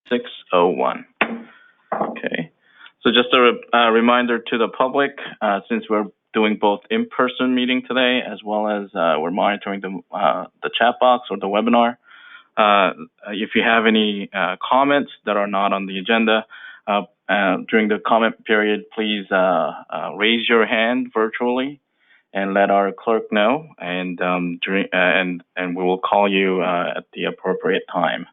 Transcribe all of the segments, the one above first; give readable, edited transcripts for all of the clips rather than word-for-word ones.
601. Okay. So just a reminder to the public, since we're doing both in-person meeting today as well as we're monitoring the chat box or the webinar. If you have any comments that are not on the agenda during the comment period, please raise your hand virtually and let our clerk know, and we will call you at the appropriate time.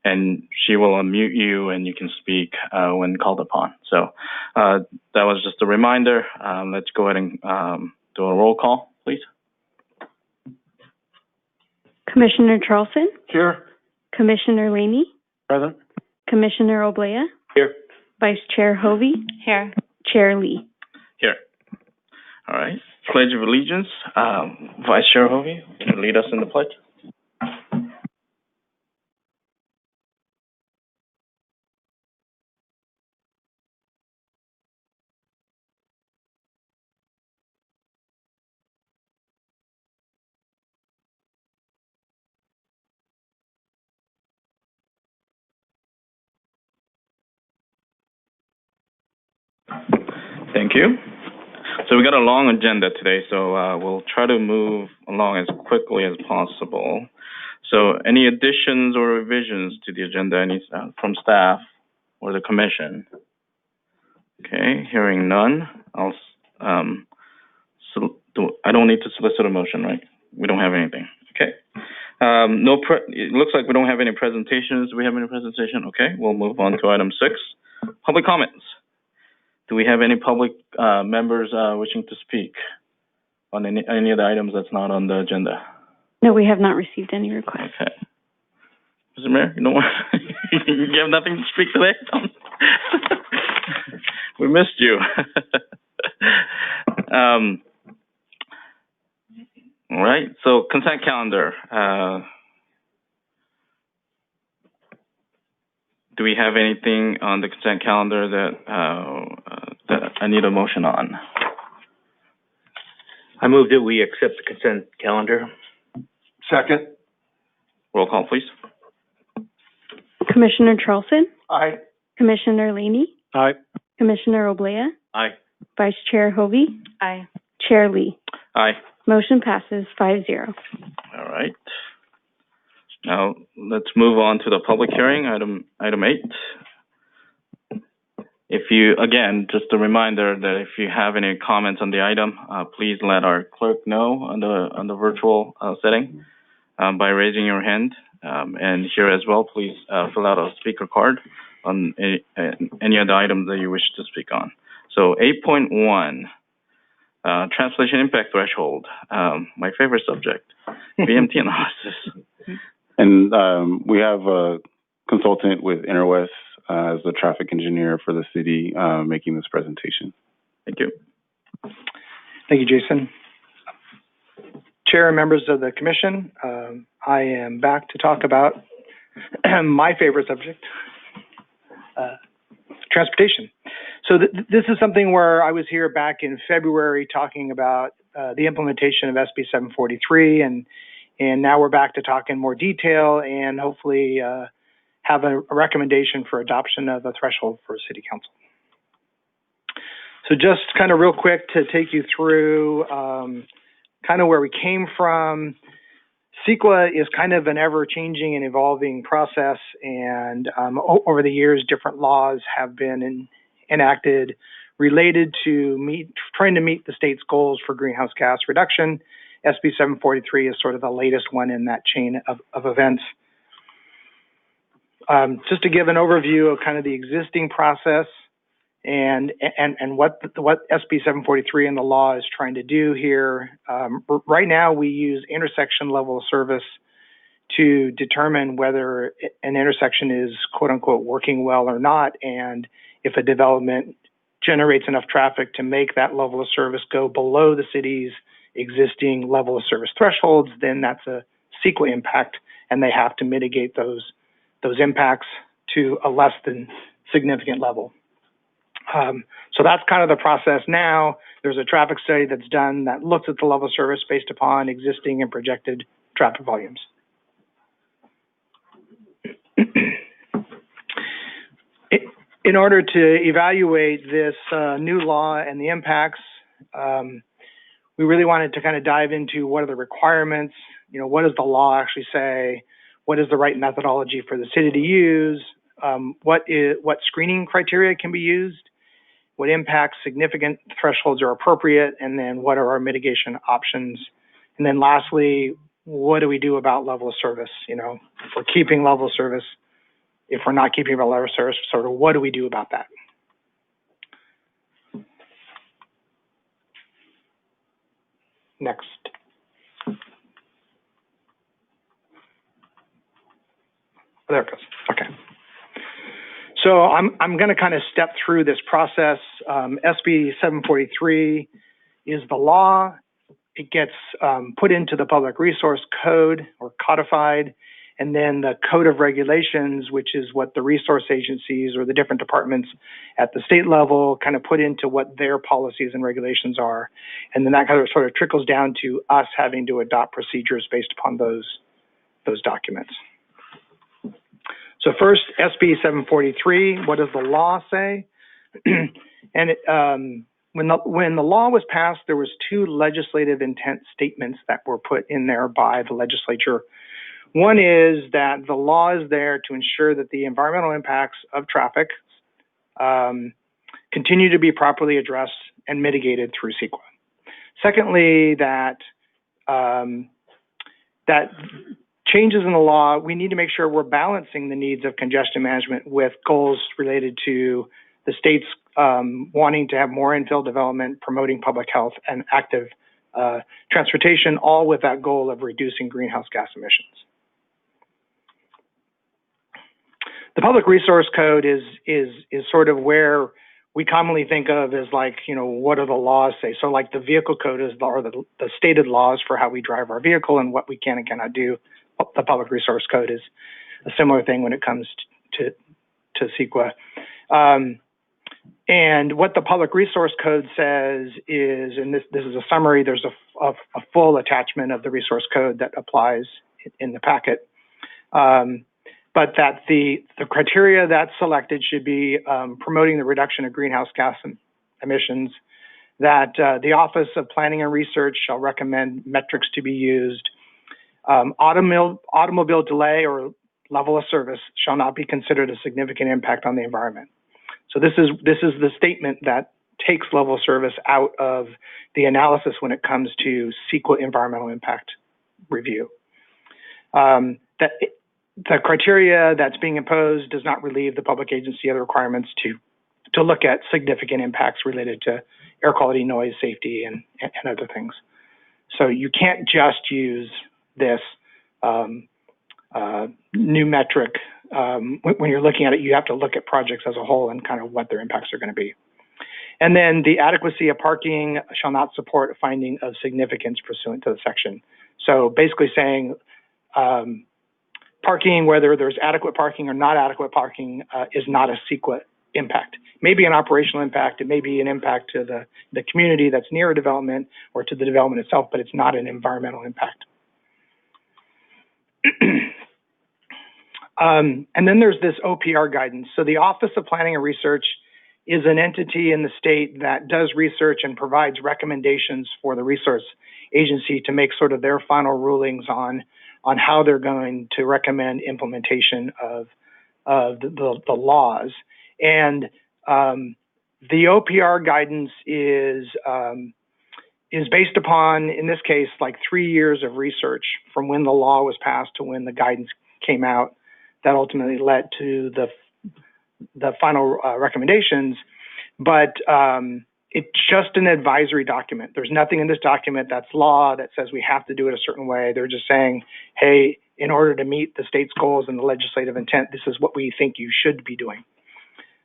And she will unmute you and you can speak when called upon. So that was just a reminder. Let's go ahead and do a roll call, please. Commissioner Charleston? Here. Commissioner Laney? Present. Commissioner Oblea? Here. Vice Chair Hovey? Here. Chair Lee? Here. All right. Pledge of Allegiance. Vice Chair Hovey, can you lead us in the pledge? Thank you. So we got a long agenda today, so we'll try to move along as quickly as possible. So any additions or revisions to the agenda from staff or the commission? Okay, hearing none, I don't need to solicit a motion, right? We don't have anything. Okay. It looks like we don't have any presentations. Do we have any presentation? Okay, we'll move on to item 6, public comments. Do we have any public members wishing to speak on any of the items that's not on the agenda? No, we have not received any requests. Okay. Mr. Mayor, you you have nothing to speak today? We missed you. All right, so consent calendar. Do we have anything on the consent calendar that I need a motion on? I move that we accept the consent calendar. Second. Roll call, please. Commissioner Charleston? Aye. Commissioner Laney? Aye. Commissioner Oblea? Aye. Vice Chair Hovey? Aye. Chair Lee? Aye. Motion passes 5-0. All right. Now, let's move on to the public hearing, item 8. Again, just a reminder that if you have any comments on the item, please let our clerk know on the virtual setting by raising your hand. And here as well, please fill out a speaker card on any of the items that you wish to speak on. So 8.1, translation impact threshold, my favorite subject, VMT analysis. And we have a consultant with Interwest as the traffic engineer for the city making this presentation. Thank you. Thank you, Jason. Chair and members of the commission, I am back to talk about my favorite subject, transportation. So this is something where I was here back in February talking about the implementation of SB 743, and now we're back to talk in more detail and hopefully have a recommendation for adoption of a threshold for City Council. So just kind of real quick to take you through kind of where we came from. CEQA is kind of an ever-changing and evolving process, and over the years, different laws have been enacted related to trying to meet the state's goals for greenhouse gas reduction. SB 743 is sort of the latest one in that chain of events. Just to give an overview of kind of the existing process and what SB 743 and the law is trying to do here. Right now, we use intersection level of service to determine whether an intersection is quote unquote working well or not, and if a development generates enough traffic to make that level of service go below the city's existing level of service thresholds, then that's a CEQA impact, and they have to mitigate those impacts to a less than significant level. So that's kind of the process now. There's a traffic study that's done that looks at the level of service based upon existing and projected traffic volumes. in order to evaluate this new law and the impacts, we really wanted to kind of dive into what are the requirements, what does the law actually say, what is the right methodology for the city to use, what screening criteria can be used, what impacts significant thresholds are appropriate, and then what are our mitigation options. And then lastly, what do we do about level of service? If we're keeping level of service, if we're not keeping level of service, sort of what do we do about that? Next. There it goes. Okay. So I'm going to kind of step through this process. SB 743 is the law. It gets put into the Public Resource Code or codified, and then the Code of Regulations, which is what the resource agencies or the different departments at the state level kind of put into what their policies and regulations are. And then that kind of sort of trickles down to us having to adopt procedures based upon those documents. So first, SB 743, what does the law say? And when the law was passed, there was 2 legislative intent statements that were put in there by the legislature. One is that the law is there to ensure that the environmental impacts of traffic continue to be properly addressed and mitigated through CEQA. Secondly, that changes in the law, we need to make sure we're balancing the needs of congestion management with goals related to the state's wanting to have more infill development, promoting public health, and active transportation, all with that goal of reducing greenhouse gas emissions. The Public Resource Code is sort of where we commonly think of as like, what do the laws say? So like the Vehicle Code are the stated laws for how we drive our vehicle and what we can and cannot do. The Public Resource Code is a similar thing when it comes to CEQA. And what the Public Resource Code says is, and this is a summary, there's a full attachment of the Resource Code that applies in the packet. But that the criteria that's selected should be promoting the reduction of greenhouse gas emissions, that the Office of Planning and Research shall recommend metrics to be used. Automobile delay or level of service shall not be considered a significant impact on the environment. So this is the statement that takes level of service out of the analysis when it comes to CEQA environmental impact review. The criteria that's being imposed does not relieve the public agency of the requirements to look at significant impacts related to air quality, noise, safety, and other things. So you can't just use this new metric. When you're looking at it, you have to look at projects as a whole and kind of what their impacts are going to be. And then the adequacy of parking shall not support a finding of significance pursuant to the section. So basically saying parking, whether there's adequate parking or not adequate parking, is not a CEQA impact. Maybe an operational impact, it may be an impact to the community that's near a development or to the development itself, but it's not an environmental impact. And then there's this OPR guidance. So the Office of Planning and Research is an entity in the state that does research and provides recommendations for the resource agency to make sort of their final rulings on how they're going to recommend implementation of the laws. And the OPR guidance is based upon, in this case, like 3 years of research from when the law was passed to when the guidance came out that ultimately led to the final recommendations. But it's just an advisory document. There's nothing in this document that's law that says we have to do it a certain way. They're just saying, hey, in order to meet the state's goals and the legislative intent, this is what we think you should be doing.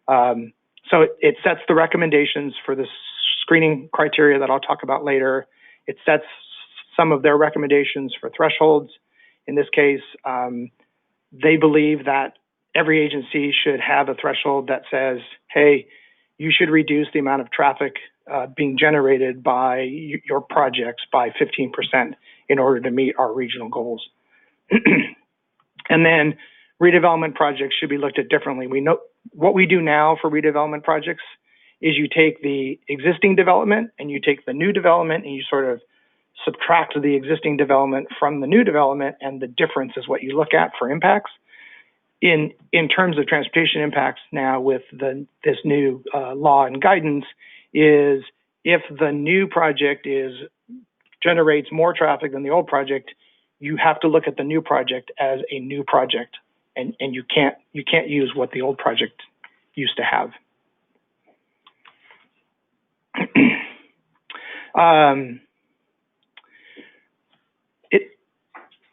So it sets the recommendations for the screening criteria that I'll talk about later. It sets some of their recommendations for thresholds. In this case, they believe that every agency should have a threshold that says, hey, you should reduce the amount of traffic being generated by your projects by 15% in order to meet our regional goals. And then redevelopment projects should be looked at differently. We know what we do now for redevelopment projects is you take the existing development and you take the new development and you sort of subtract the existing development from the new development, and the difference is what you look at for impacts. In terms of transportation impacts now with this new law and guidance is if the new project generates more traffic than the old project, you have to look at the new project as a new project, and you can't use what the old project used to have.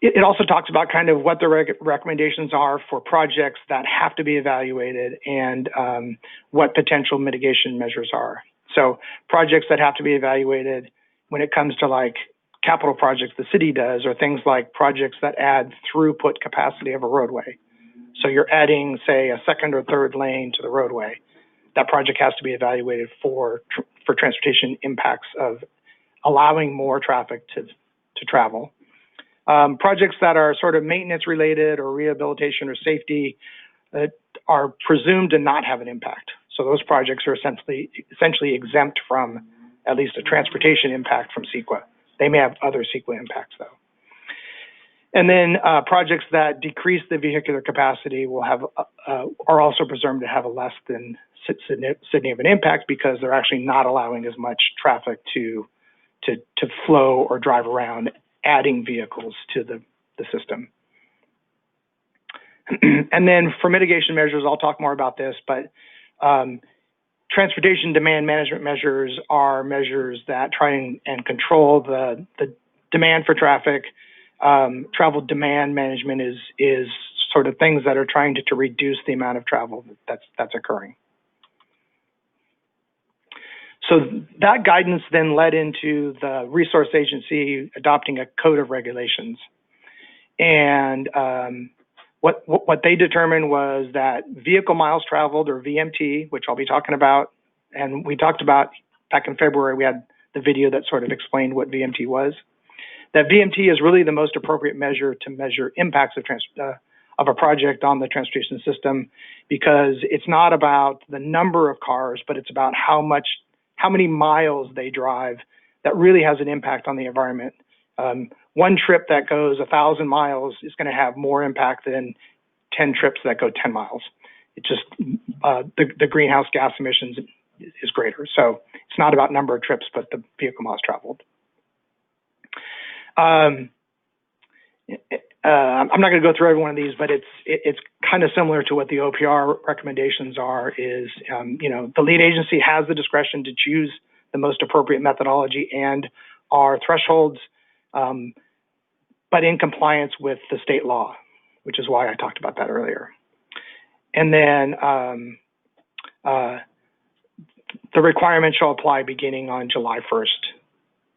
It also talks about kind of what the recommendations are for projects that have to be evaluated and what potential mitigation measures are. So projects that have to be evaluated when it comes to like capital projects the city does are things like projects that add throughput capacity of a roadway. So you're adding, say, a second or third lane to the roadway. That project has to be evaluated for transportation impacts of allowing more traffic to travel. Projects that are sort of maintenance related or rehabilitation or safety are presumed to not have an impact. So those projects are essentially exempt from at least a transportation impact from CEQA. They may have other CEQA impacts though. And then projects that decrease the vehicular capacity will have are also presumed to have a less than significant impact because they're actually not allowing as much traffic to flow or drive around, adding vehicles to the system. And then for mitigation measures, I'll talk more about this, but transportation demand management measures are measures that try and control the demand for traffic. Travel demand management is sort of things that are trying to reduce the amount of travel that's occurring. So that guidance then led into the Resource Agency adopting a code of regulations. And what they determined was that vehicle miles traveled, or VMT, which I'll be talking about, and we talked about back in February, we had the video that sort of explained what VMT was. That VMT is really the most appropriate measure to measure impacts of a project on the transportation system, because it's not about the number of cars, but it's about how many miles they drive that really has an impact on the environment. One trip that goes 1,000 miles is going to have more impact than 10 trips that go 10 miles. It just, the greenhouse gas emissions is greater. So it's not about number of trips, but the vehicle miles traveled. I'm not going to go through every one of these, but it's kind of similar to what the OPR recommendations are. The lead agency has the discretion to choose the most appropriate methodology and our thresholds, but in compliance with the state law, which is why I talked about that earlier. And then the requirement shall apply beginning on July 1st,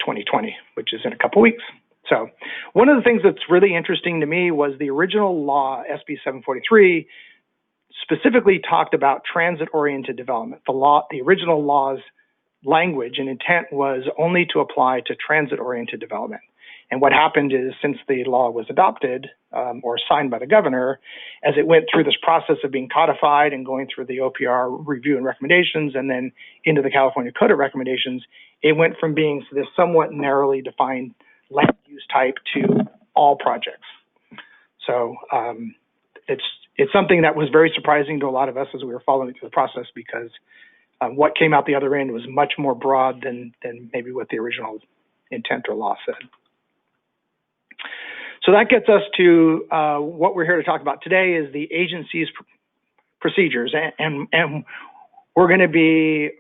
2020, which is in a couple weeks. So one of the things that's really interesting to me was the original law, SB 743, specifically talked about transit-oriented development. The original law's language and intent was only to apply to transit-oriented development. And what happened is, since the law was adopted or signed by the governor, as it went through this process of being codified and going through the OPR review and recommendations and then into the California Code of Recommendations, it went from being this somewhat narrowly defined land use type to all projects. So it's something that was very surprising to a lot of us as we were following through the process, because what came out the other end was much more broad than maybe what the original intent or law said. So that gets us to what we're here to talk about today is the agency's procedures, and we're going to be,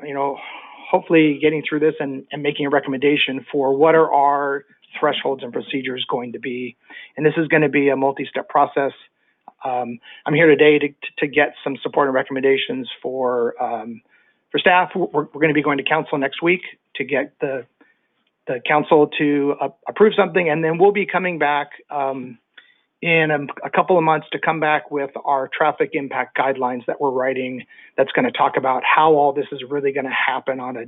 hopefully getting through this and making a recommendation for what are our thresholds and procedures going to be. And this is going to be a multi-step process. I'm here today to get some support and recommendations for staff. We're going to be going to council next week to get the council to approve something, and then we'll be coming back in a couple of months to come back with our traffic impact guidelines that we're writing, that's going to talk about how all this is really going to happen on a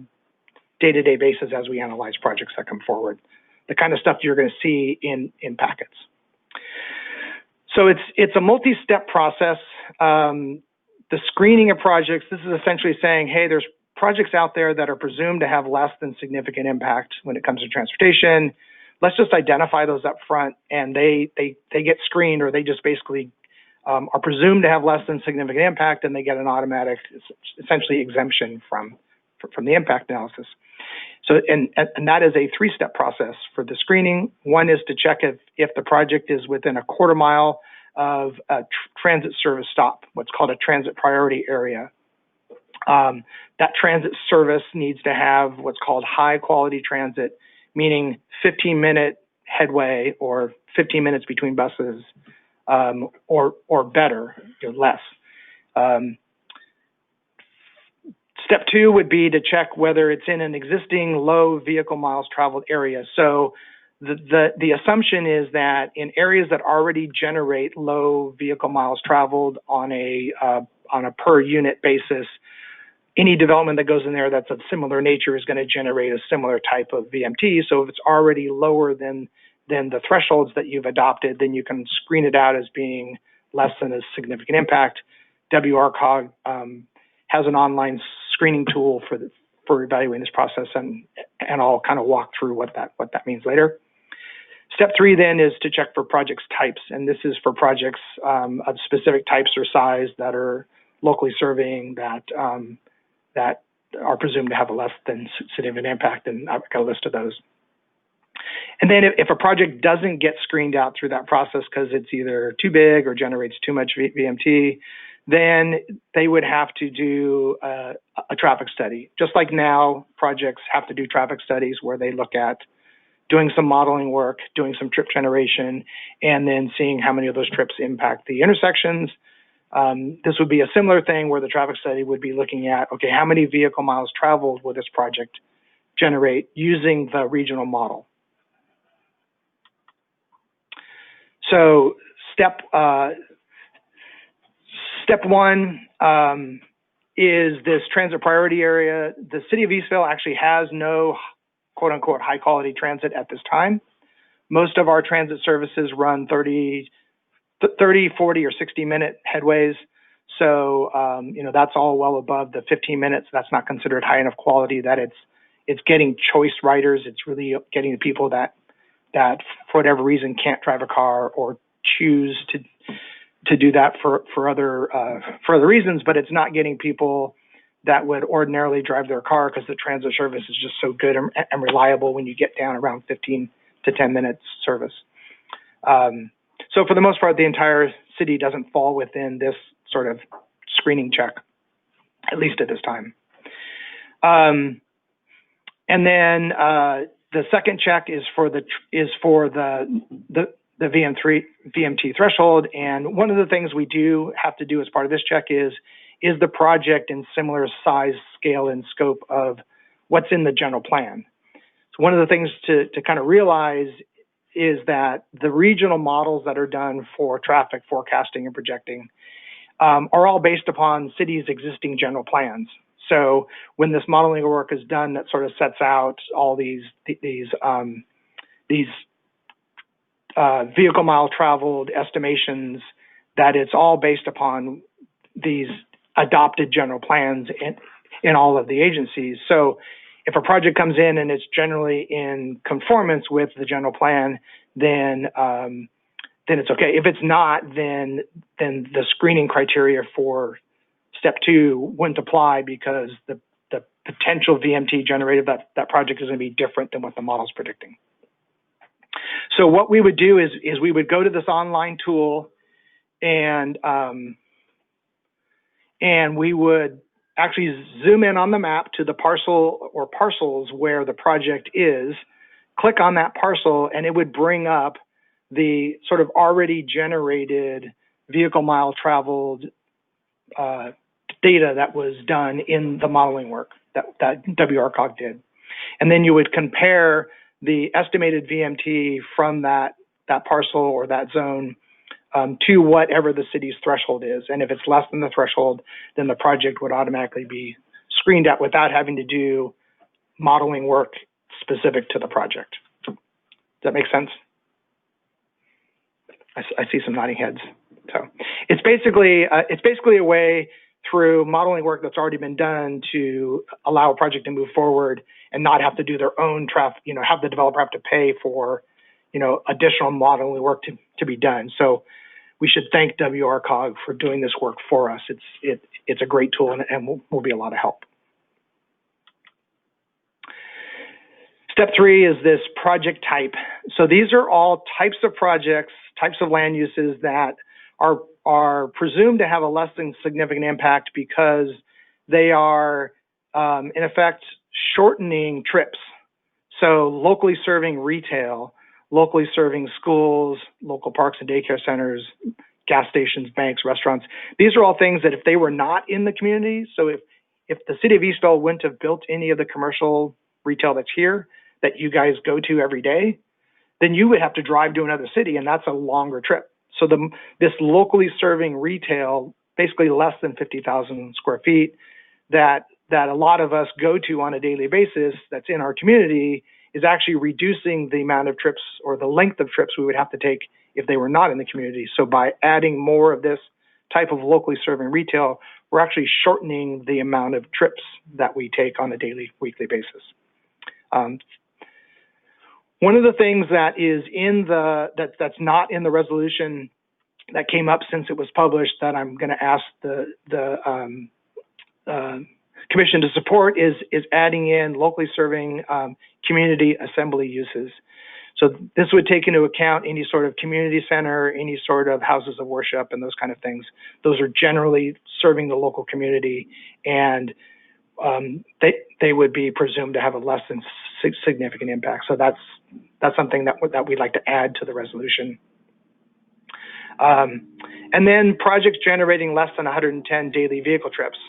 day-to-day basis as we analyze projects that come forward, the kind of stuff you're going to see in packets. So it's a multi-step process. The screening of projects, this is essentially saying, hey, there's projects out there that are presumed to have less than significant impact when it comes to transportation. Let's just identify those up front, and they get screened, or they just basically are presumed to have less than significant impact, and they get an automatic, essentially, exemption from the impact analysis. So, and that is a three-step process for the screening. One is to check if the project is within a quarter mile of a transit service stop, what's called a transit priority area. That transit service needs to have what's called high quality transit, meaning 15-minute headway or 15 minutes between buses, or better, less. Step two would be to check whether it's in an existing low vehicle miles traveled area. So the assumption is that in areas that already generate low vehicle miles traveled on a per unit basis, any development that goes in there that's of similar nature is going to generate a similar type of VMT. So if it's already lower than the thresholds that you've adopted, then you can screen it out as being less than a significant impact. WRCOG has an online screening tool for evaluating this process, and I'll kind of walk through what that means later. Step three then is to check for projects types, and this is for projects of specific types or size that are locally serving, that are presumed to have a less than significant impact, and I've got a list of those. And then if a project doesn't get screened out through that process because it's either too big or generates too much VMT, then they would have to do a traffic study. Just like now, projects have to do traffic studies where they look at doing some modeling work, doing some trip generation, and then seeing how many of those trips impact the intersections. This would be a similar thing where the traffic study would be looking at, okay, how many vehicle miles traveled will this project generate using the regional model? So step one is this transit priority area. The city of Eastville actually has no quote unquote high quality transit at this time. Most of our transit services run 30, 40, or 60-minute headways. So, that's all well above the 15 minutes. That's not considered high enough quality that it's getting choice riders. It's really getting the people that for whatever reason can't drive a car or choose to do that for other reasons, but it's not getting people that would ordinarily drive their car because the transit service is just so good and reliable when you get down around 15 to 10 minutes service. So for the most part, the entire city doesn't fall within this sort of screening check, at least at this time. And then the second check is for the VMT threshold. And one of the things we do have to do as part of this check is the project in similar size, scale, and scope of what's in the general plan. So one of the things to kind of realize is that the regional models that are done for traffic forecasting and projecting are all based upon cities' existing general plans. So when this modeling work is done, that sort of sets out all these vehicle mile traveled estimations, that it's all based upon these adopted general plans in all of the agencies. So if a project comes in and it's generally in conformance with the general plan, then it's okay. If it's not, then the screening criteria for step two wouldn't apply, because the potential VMT generated that project is going to be different than what the model's predicting. So what we would do is we would go to this online tool, and we would actually zoom in on the map to the parcel or parcels where the project is, click on that parcel, and it would bring up the sort of already generated vehicle mile traveled data that was done in the modeling work that WRCOG did. And then you would compare the estimated VMT from that parcel or that zone to whatever the city's threshold is. And if it's less than the threshold, then the project would automatically be screened out without having to do modeling work specific to the project. Does that make sense? I see some nodding heads. So it's basically a way through modeling work that's already been done to allow a project to move forward and not have to do their own have the developer have to pay for, additional modeling work to be done. So we should thank WRCOG for doing this work for us. It's a great tool and will be a lot of help. Step 3 is this project type. So these are all types of projects, types of land uses that are presumed to have a less than significant impact because they are, in effect, shortening trips. So locally serving retail, locally serving schools, local parks and daycare centers, gas stations, banks, restaurants. These are all things that if they were not in the community, so if the city of Eastville wouldn't have built any of the commercial retail that's here, that you guys go to every day, then you would have to drive to another city, and that's a longer trip. So this locally serving retail, basically less than 50,000 square feet, that a lot of us go to on a daily basis that's in our community, is actually reducing the amount of trips or the length of trips we would have to take if they were not in the community. So by adding more of this type of locally serving retail, we're actually shortening the amount of trips that we take on a daily, weekly basis. One of the things that is that's not in the resolution that came up since it was published that I'm going to ask the commission to support is adding in locally serving community assembly uses. So this would take into account any sort of community center, any sort of houses of worship, and those kind of things. Those are generally serving the local community, and they would be presumed to have a less than significant impact. So that's something that we'd like to add to the resolution. And then projects generating less than 110 daily vehicle trips.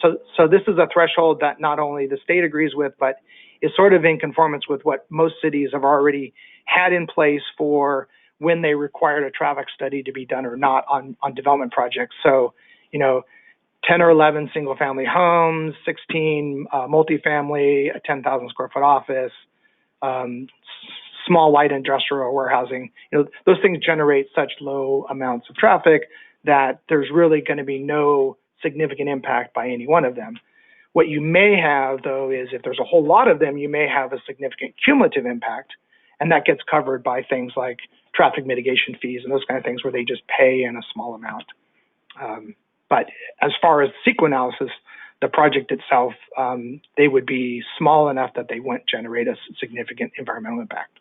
So this is a threshold that not only the state agrees with, but is sort of in conformance with what most cities have already had in place for when they required a traffic study to be done or not on development projects. So, 10 or 11 single family homes, 16 multifamily, a 10,000 square foot office, small light industrial warehousing. Those things generate such low amounts of traffic that there's really going to be no significant impact by any one of them. What you may have, though, is if there's a whole lot of them, you may have a significant cumulative impact, and that gets covered by things like traffic mitigation fees and those kind of things where they just pay in a small amount. But as far as CEQA analysis, the project itself, they would be small enough that they wouldn't generate a significant environmental impact.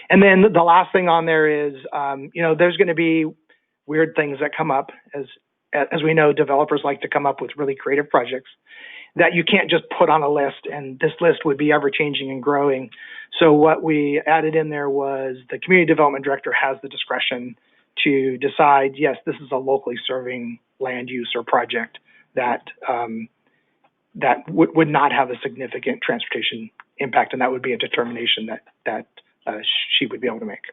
And then the last thing on there is, there's going to be weird things that come up. As we know, developers like to come up with really creative projects that you can't just put on a list, and this list would be ever changing and growing. So what we added in there was the community development director has the discretion to decide, yes, this is a locally serving land use or project that would not have a significant transportation impact, and that would be a determination that she would be able to make.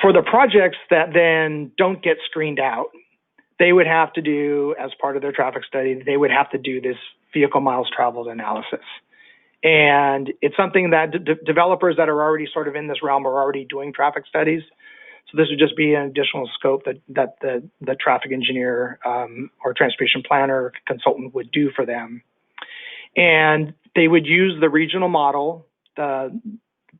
For the projects that then don't get screened out, they would have to do, as part of their traffic study, they would have to do this vehicle miles traveled analysis. And it's something that developers that are already sort of in this realm are already doing traffic studies. So this would just be an additional scope that the traffic engineer or transportation planner consultant would do for them. And they would use the regional model, the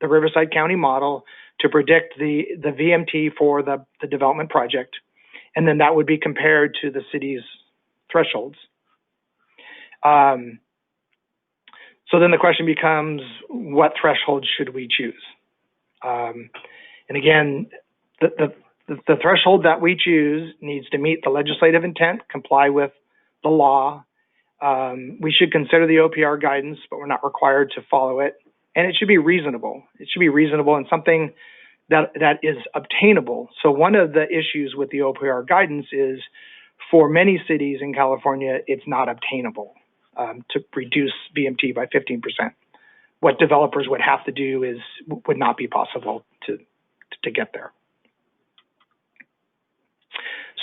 Riverside County model, to predict the VMT for the development project. And then that would be compared to the city's thresholds. So then the question becomes, what threshold should we choose? And again, the threshold that we choose needs to meet the legislative intent, comply with the law. We should consider the OPR guidance, but we're not required to follow it. And it should be reasonable. It should be reasonable and something that is obtainable. So one of the issues with the OPR guidance is for many cities in California, it's not obtainable to reduce VMT by 15%. What developers would have to do would not be possible to get there.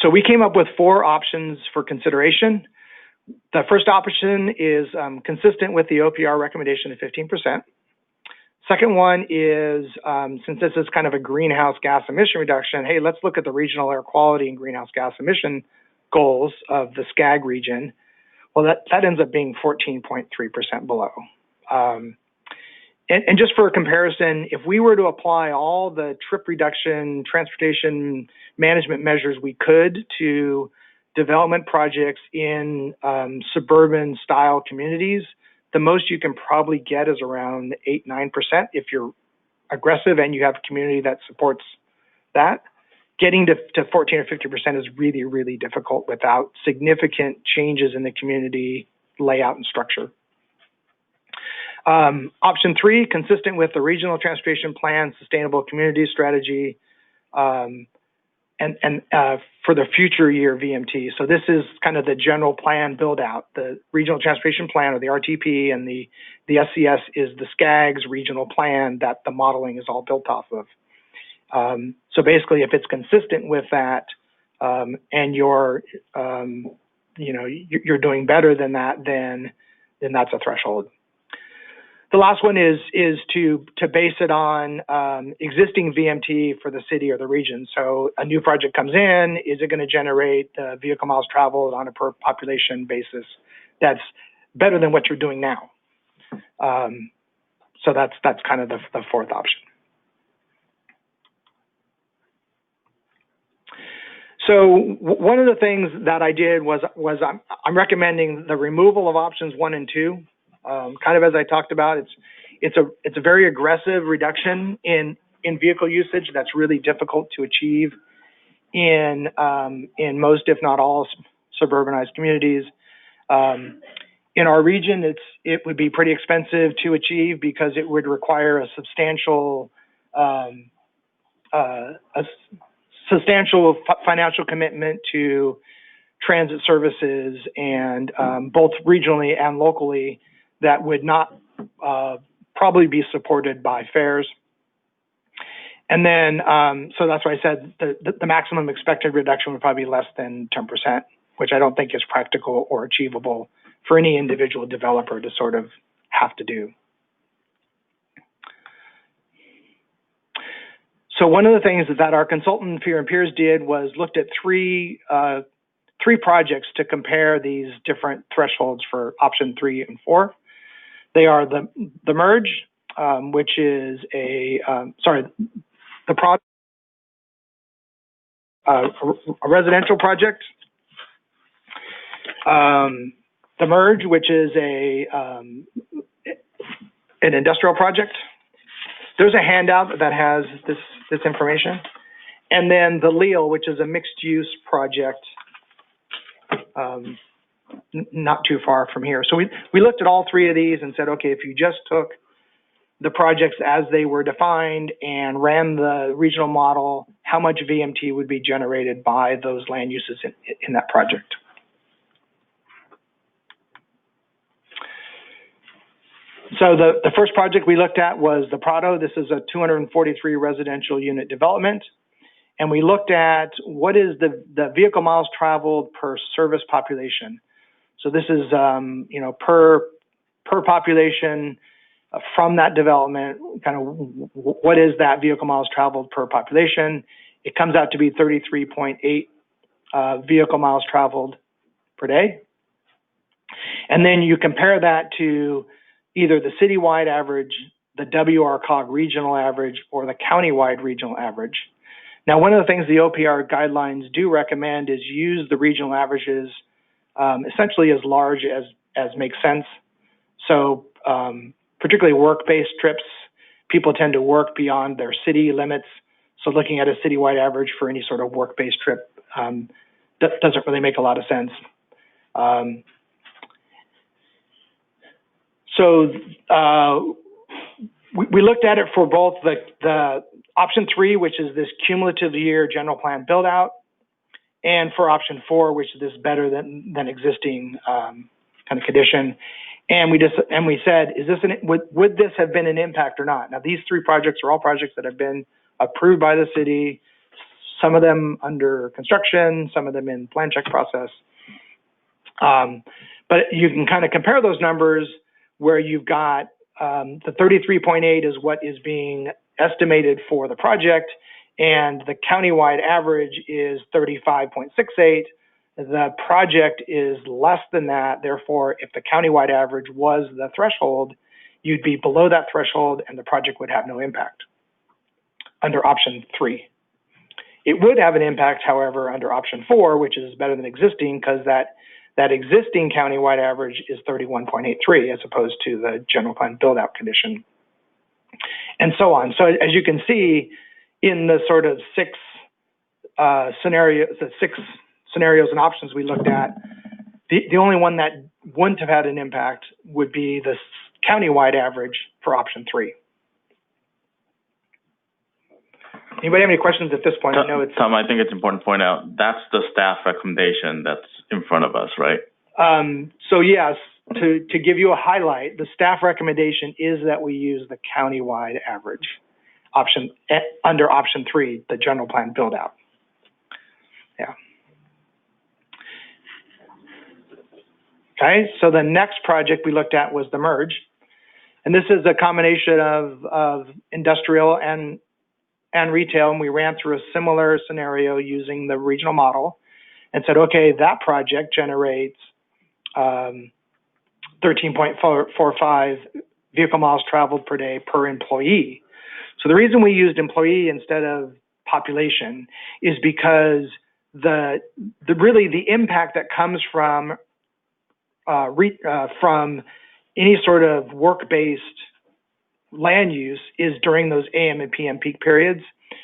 So we came up with 4 options for consideration. The first option is consistent with the OPR recommendation of 15%. Second one is, since this is kind of a greenhouse gas emission reduction, hey, let's look at the regional air quality and greenhouse gas emission goals of the SCAG region. Well, that ends up being 14.3% below. And just for a comparison, if we were to apply all the trip reduction, transportation management measures we could to development projects in suburban style communities, the most you can probably get is around 8-9% if you're aggressive and you have a community that supports that. Getting to 14 or 50% is really, really difficult without significant changes in the community layout and structure. Option 3, consistent with the regional transportation plan, sustainable community strategy, and for the future year VMT. So this is kind of the general plan build out. The regional transportation plan, or the RTP, and the SCS is the SCAG's regional plan that the modeling is all built off of. So basically, if it's consistent with that, and you're doing better than that, then that's a threshold. The last one is to base it on existing VMT for the city or the region. So a new project comes in, is it going to generate vehicle miles traveled on a per population basis that's better than what you're doing now? So that's kind of the fourth option. So one of the things that I did was I'm recommending the removal of options 1 and 2. Kind of as I talked about, it's a very aggressive reduction in vehicle usage that's really difficult to achieve in most, if not all, suburbanized communities. In our region, it would be pretty expensive to achieve because it would require a substantial financial commitment to transit services, and both regionally and locally, that would not probably be supported by fares. And then, so that's why I said the maximum expected reduction would probably be less than 10%, which I don't think is practical or achievable for any individual developer to sort of have to do. So one of the things that our consultant Fear and Peers did was looked at three projects to compare these different thresholds for option 3 and 4. They are the merge, which is a residential project. The merge, which is an industrial project. There's a handout that has this information. And then the LEAL, which is a mixed use project, not too far from here. So we looked at all three of these and said, okay, if you just took the projects as they were defined and ran the regional model, how much VMT would be generated by those land uses in that project? So the first project we looked at was the Prado. This is a 243 residential unit development. And we looked at what is the vehicle miles traveled per service population. So this is, per population from that development, kind of what is that vehicle miles traveled per population. It comes out to be 33.8 vehicle miles traveled per day. And then you compare that to either the citywide average, the WRCOG regional average, or the countywide regional average. Now, one of the things the OPR guidelines do recommend is use the regional averages essentially as large as makes sense. So particularly work-based trips, people tend to work beyond their city limits. So looking at a citywide average for any sort of work-based trip doesn't really make a lot of sense. So we looked at it for both the option 3, which is this cumulative year general plan build out, and for option 4, which is this better than existing kind of condition. And we said, would this have been an impact or not? Now, these 3 projects are all projects that have been approved by the city, some of them under construction, some of them in plan check process. But you can kind of compare those numbers where you've got the 33.8 is what is being estimated for the project, and the countywide average is 35.68. The project is less than that. Therefore, if the countywide average was the threshold, you'd be below that threshold and the project would have no impact under option 3. It would have an impact, however, under option 4, which is better than existing, because that existing countywide average is 31.83 as opposed to the general plan build-out condition, and so on. So as you can see, in the sort of six scenarios and options we looked at, the only one that wouldn't have had an impact would be the countywide average for option 3. Anybody have any questions at this point? I know it's Tom, I think it's important to point out that's the staff recommendation that's in front of us, right? so yes, to give you a highlight, the staff recommendation is that we use the countywide average option under option 3, the general plan build out. Yeah. Okay, so the next project we looked at was the merge. And this is a combination of industrial and retail, and we ran through a similar scenario using the regional model and said, okay, that project generates 13.45 vehicle miles traveled per day per employee. So the reason we used employee instead of population is because really the impact that comes from any sort of work-based land use is during those AM and PM peak periods,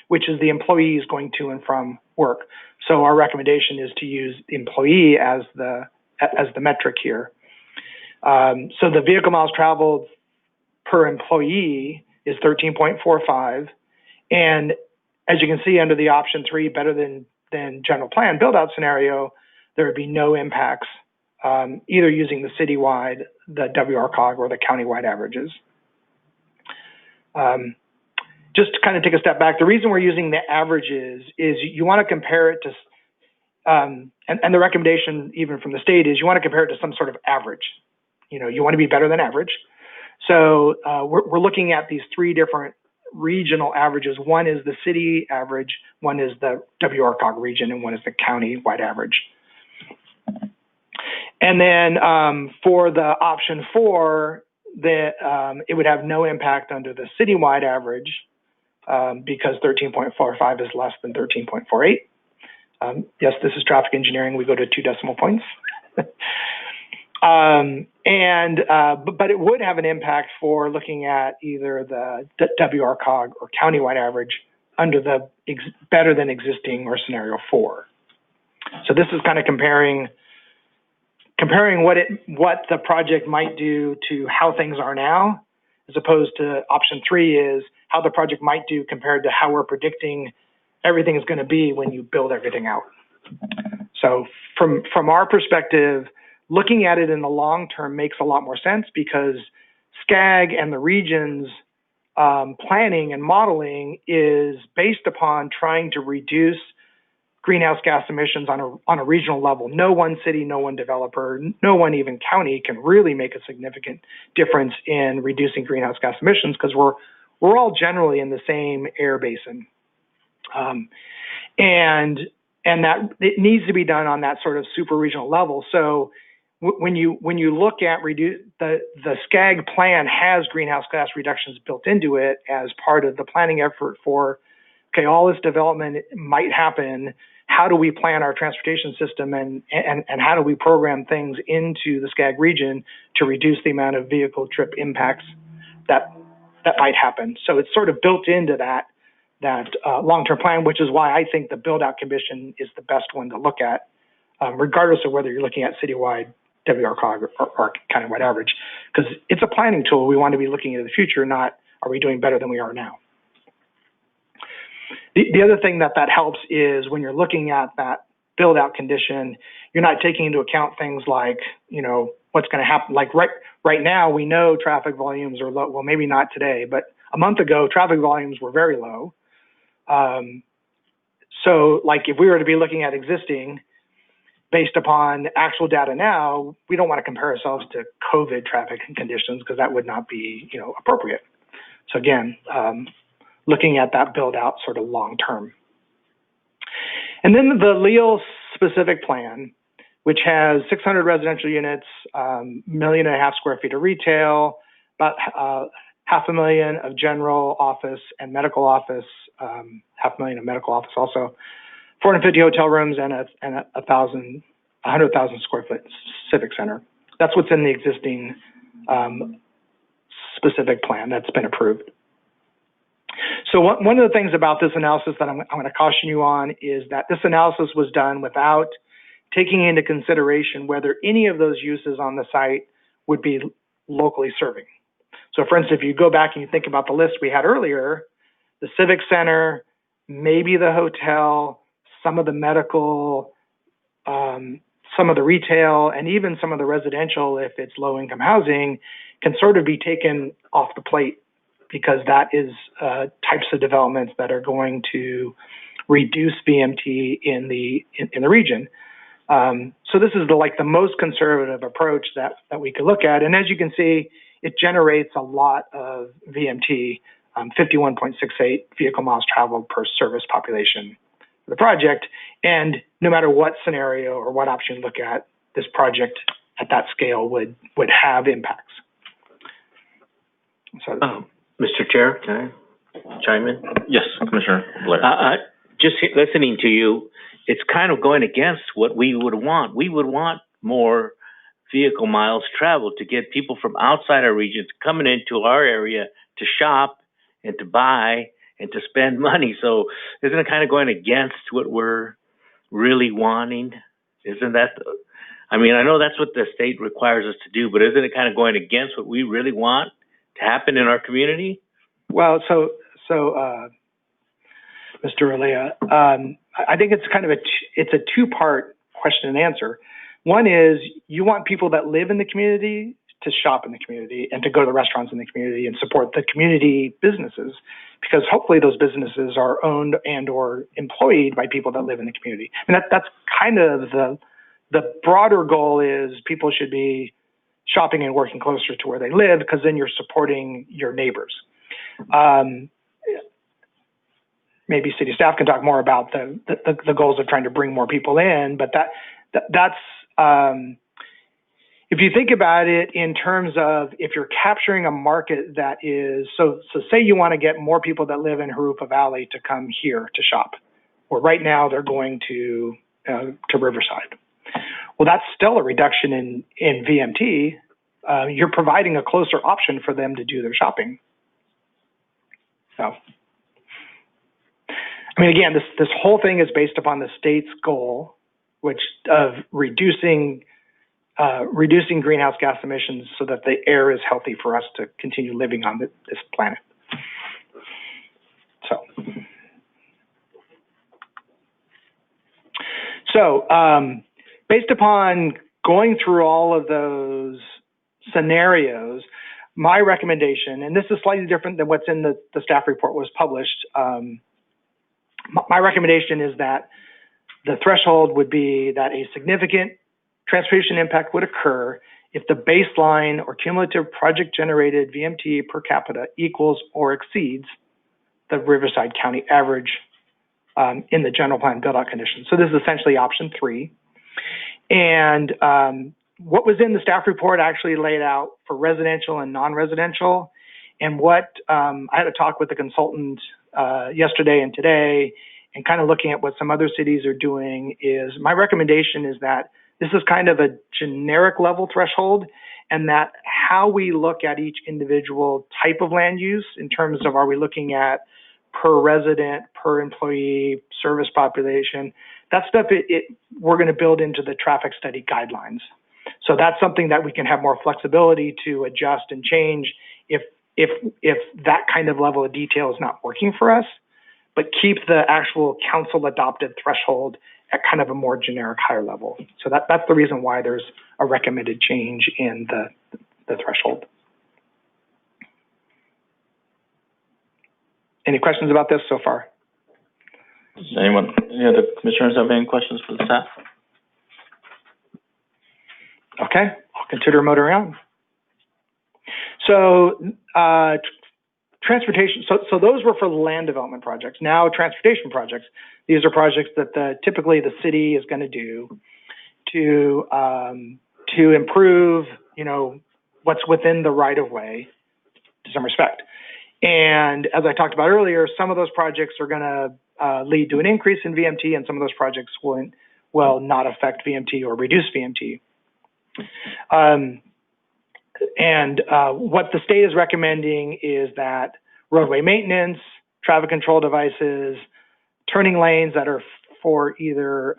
which is the employees going to and from work. So our recommendation is to use employee as the metric here. So the vehicle miles traveled per employee is 13.45, and as you can see under the option 3, better than general plan build out scenario, there would be no impacts either using the citywide, the WRCOG, or the countywide averages. Just to kind of take a step back, the reason we're using the averages is you want to compare it to, and the recommendation even from the state is you want to compare it to some sort of average. You know, you want to be better than average. So we're looking at these 3 different regional averages. One is the city average, one is the WRCOG region, and one is the county-wide average. And then for the option 4, it would have no impact under the citywide average because 13.45 is less than 13.48. Yes, this is traffic engineering. We go to 2 decimal points. But it would have an impact for looking at either the WRCOG or countywide average under the better than existing or scenario 4. So this is kind of comparing what the project might do to how things are now, as opposed to option 3 is how the project might do compared to how we're predicting everything is going to be when you build everything out. So from our perspective, looking at it in the long term makes a lot more sense because SCAG and the region's planning and modeling is based upon trying to reduce greenhouse gas emissions on a regional level. No one city, no one developer, no one even county can really make a significant difference in reducing greenhouse gas emissions because we're all generally in the same air basin. And that it needs to be done on that sort of super regional level. So when you look at the SCAG plan has greenhouse gas reductions built into it as part of the planning effort for, okay, all this development might happen. How do we plan our transportation system and how do we program things into the SCAG region to reduce the amount of vehicle trip impacts that might happen? So it's sort of built into that long-term plan, which is why I think the build-out commission is the best one to look at, regardless of whether you're looking at citywide, WRCOG, or countywide average, because it's a planning tool. We want to be looking into the future, not are we doing better than we are now. The other thing that helps is when you're looking at that build-out condition, you're not taking into account things like, you know, what's going to happen. Like right now, we know traffic volumes are low. Well, maybe not today, but a month ago, traffic volumes were very low. So like if we were to be looking at existing, based upon actual data now, we don't want to compare ourselves to COVID traffic conditions because that would not be, appropriate. So again, looking at that build out sort of long term. And then the Leal specific plan, which has 600 residential units, 1.5 million square feet of retail, about 500,000 of general office and medical office, 500,000 of medical office also, 450 hotel rooms, and a 100,000 square foot civic center. That's what's in the existing specific plan that's been approved. So one of the things about this analysis that I'm going to caution you on is that this analysis was done without taking into consideration whether any of those uses on the site would be locally serving. So for instance, if you go back and you think about the list we had earlier, the civic center, maybe the hotel, some of the medical, some of the retail, and even some of the residential, if it's low-income housing, can sort of be taken off the plate because that is types of developments that are going to reduce VMT in the region. So this is the most conservative approach that we could look at. And as you can see, it generates a lot of VMT, 51.68 vehicle miles traveled per service population for the project. And no matter what scenario or what option you look at, this project at that scale would have impacts. So, Mr. Chair, can I chime in? Yes, Commissioner Blair. Just listening to you, it's kind of going against what we would want. We would want more vehicle miles traveled to get people from outside our regions coming into our area to shop and to buy and to spend money. So isn't it kind of going against what we're really wanting? Isn't that, I know that's what the state requires us to do, but isn't it kind of going against what we really want to happen in our community? well, so Mr. Relea, I think it's kind of it's a two-part question and answer. One is you want people that live in the community to shop in the community and to go to the restaurants in the community and support the community businesses, because hopefully those businesses are owned and or employed by people that live in the community. And that's kind of the broader goal is people should be shopping and working closer to where they live, because then you're supporting your neighbors. Maybe city staff can talk more about the goals of trying to bring more people in, but that's if you think about it in terms of if you're capturing a market that is, so say you want to get more people that live in Jurupa Valley to come here to shop, or right now they're going to Riverside. Well, that's still a reduction in VMT. You're providing a closer option for them to do their shopping. So, again, this whole thing is based upon the state's goal, which of reducing greenhouse gas emissions so that the air is healthy for us to continue living on this planet. So based upon going through all of those scenarios, my recommendation, and this is slightly different than what's in the staff report was published, my recommendation is that the threshold would be that a significant transportation impact would occur if the baseline or cumulative project generated VMT per capita equals or exceeds the Riverside County average in the general plan build-out conditions. So this is essentially option 3. And what was in the staff report actually laid out for residential and non-residential. And what I had a talk with the consultant yesterday and today, and kind of looking at what some other cities are doing, is my recommendation is that this is kind of a generic level threshold, and that how we look at each individual type of land use in terms of, are we looking at per resident, per employee, service population, that stuff we're going to build into the traffic study guidelines. So that's something that we can have more flexibility to adjust and change if that kind of level of detail is not working for us, but keep the actual council adopted threshold at kind of a more generic higher level. So that's the reason why there's a recommended change in the threshold. Any questions about this so far? Does any other commissioners have any questions for the staff? Okay, I'll consider motoring on. So, transportation, so those were for land development projects. Now, transportation projects, these are projects that typically the city is going to do to improve, what's within the right of way to some respect. And as I talked about earlier, some of those projects are going to lead to an increase in VMT, and some of those projects will not affect VMT or reduce VMT. What the state is recommending is that roadway maintenance, traffic control devices, turning lanes that are for either,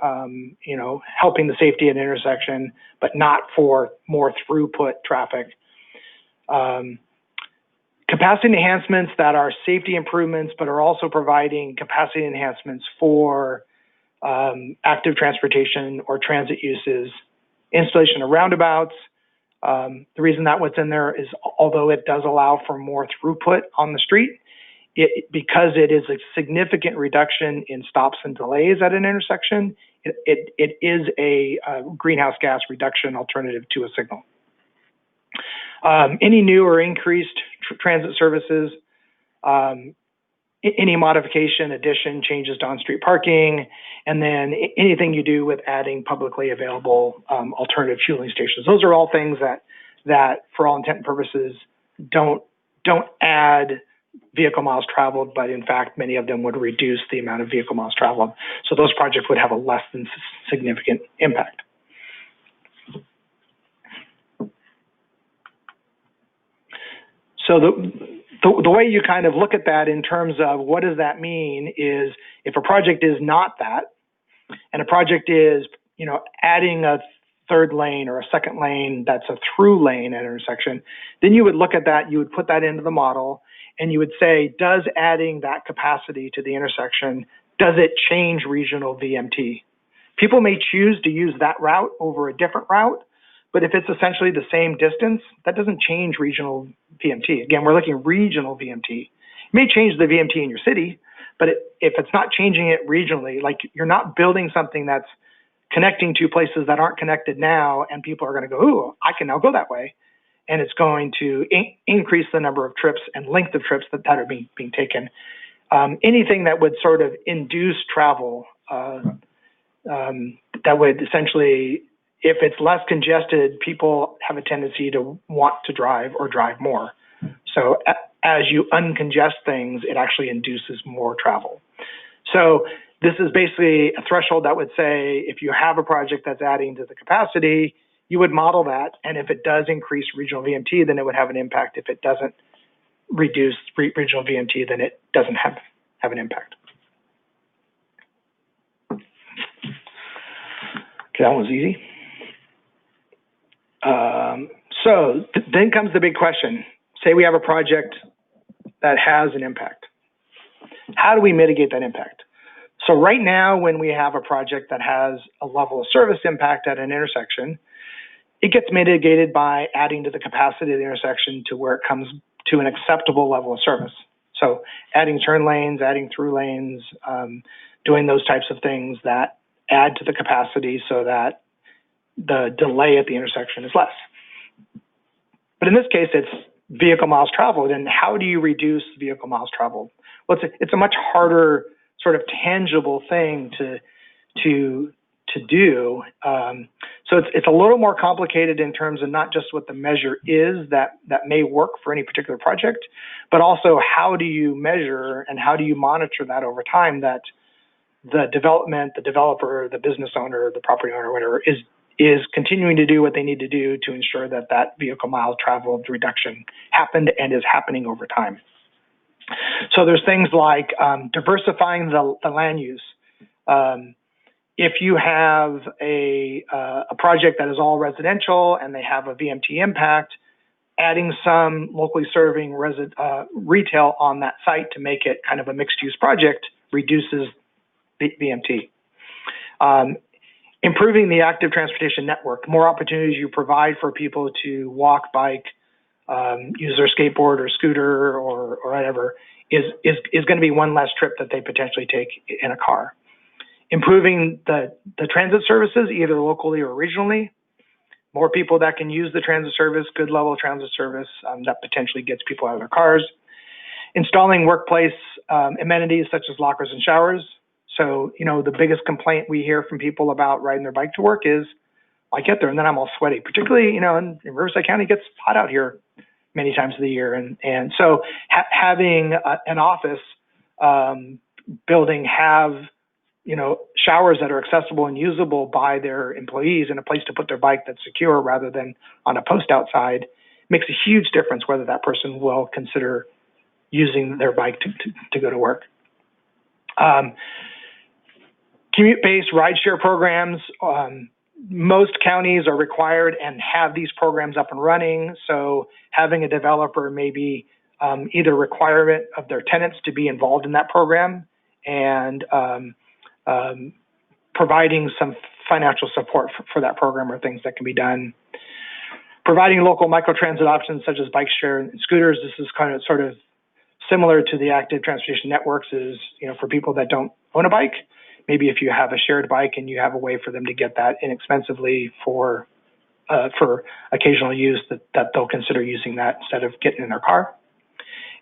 helping the safety at an intersection, but not for more throughput traffic. Capacity enhancements that are safety improvements, but are also providing capacity enhancements for active transportation or transit uses, installation of roundabouts. The reason that what's in there is, although it does allow for more throughput on the street, because it is a significant reduction in stops and delays at an intersection, it is a greenhouse gas reduction alternative to a signal. Any new or increased transit services, any modification, addition, changes to on-street parking, and then anything you do with adding publicly available alternative fueling stations. Those are all things that for all intent and purposes, don't add vehicle miles traveled, but in fact, many of them would reduce the amount of vehicle miles traveled. So those projects would have a less than significant impact. So the way you kind of look at that in terms of what does that mean is, if a project is not that, and a project is, adding a third lane or a second lane that's a through lane at an intersection, then you would look at that, you would put that into the model, and you would say, does adding that capacity to the intersection, does it change regional VMT? People may choose to use that route over a different route, but if it's essentially the same distance, that doesn't change regional VMT. Again, we're looking at regional VMT. It may change the VMT in your city, but if it's not changing it regionally, like you're not building something that's connecting to places that aren't connected now, and people are going to go, ooh, I can now go that way. And it's going to increase the number of trips and length of trips that are being taken. Anything that would sort of induce travel, that would essentially, if it's less congested, people have a tendency to want to drive or drive more. So as you uncongest things, it actually induces more travel. So this is basically a threshold that would say, if you have a project that's adding to the capacity, you would model that, and if it does increase regional VMT, then it would have an impact. If it doesn't reduce regional VMT, then it doesn't have an impact. Okay, that was easy. So then comes the big question. Say we have a project that has an impact. How do we mitigate that impact? So right now, when we have a project that has a level of service impact at an intersection, it gets mitigated by adding to the capacity of the intersection to where it comes to an acceptable level of service. So adding turn lanes, adding through lanes, doing those types of things that add to the capacity so that the delay at the intersection is less. But in this case, it's vehicle miles traveled. And how do you reduce vehicle miles traveled? Well, it's a much harder sort of tangible thing to do. So it's a little more complicated in terms of not just what the measure is that may work for any particular project, but also how do you measure and how do you monitor that over time, that the development, the developer, the business owner, the property owner, whatever, is continuing to do what they need to do to ensure that that vehicle mile traveled reduction happened and is happening over time. So there's things like diversifying the land use. If you have a project that is all residential and they have a VMT impact, adding some locally serving retail on that site to make it kind of a mixed-use project reduces VMT. Improving the active transportation network. The more opportunities you provide for people to walk, bike, use their skateboard or scooter or whatever is going to be one less trip that they potentially take in a car. Improving the transit services, either locally or regionally. more people that can use the transit service, good level of transit service, that potentially gets people out of their cars. Installing workplace amenities such as lockers and showers. So, the biggest complaint we hear from people about riding their bike to work is, I get there and then I'm all sweaty, particularly, in Riverside County, it gets hot out here many times of the year. And so having an office building have, showers that are accessible and usable by their employees and a place to put their bike that's secure rather than on a post outside makes a huge difference whether that person will consider using their bike to go to work. Commute-based rideshare programs, most counties are required and have these programs up and running. So having a developer maybe either requirement of their tenants to be involved in that program and providing some financial support for that program are things that can be done. Providing local microtransit options such as bike share and scooters. This is kind of sort of similar to the active transportation networks is, for people that don't own a bike, maybe if you have a shared bike and you have a way for them to get that inexpensively for occasional use that they'll consider using that instead of getting in their car.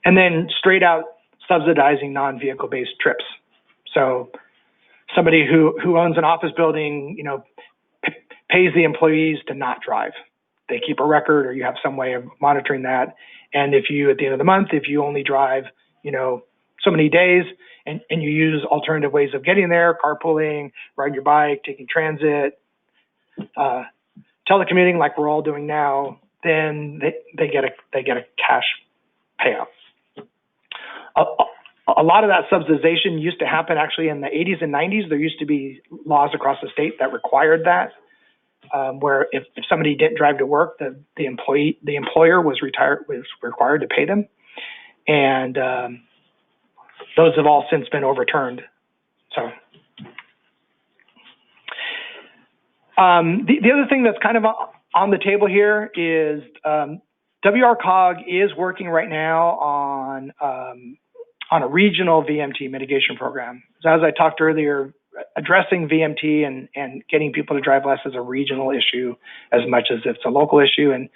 And then straight out subsidizing non-vehicle based trips. So somebody who owns an office building, pays the employees to not drive. They keep a record or you have some way of monitoring that. And if you, at the end of the month, if you only drive, so many days and you use alternative ways of getting there, carpooling, riding your bike, taking transit, telecommuting like we're all doing now, then they get a cash payout. A lot of that subsidization used to happen actually in the 80s and 90s. There used to be laws across the state that required that, where if somebody didn't drive to work, the employer was required to pay them, and those have all since been overturned. So the other thing that's kind of on the table here is WRCOG is working right now on a regional VMT mitigation program. So as I talked earlier, addressing VMT and getting people to drive less is a regional issue as much as it's a local issue. And,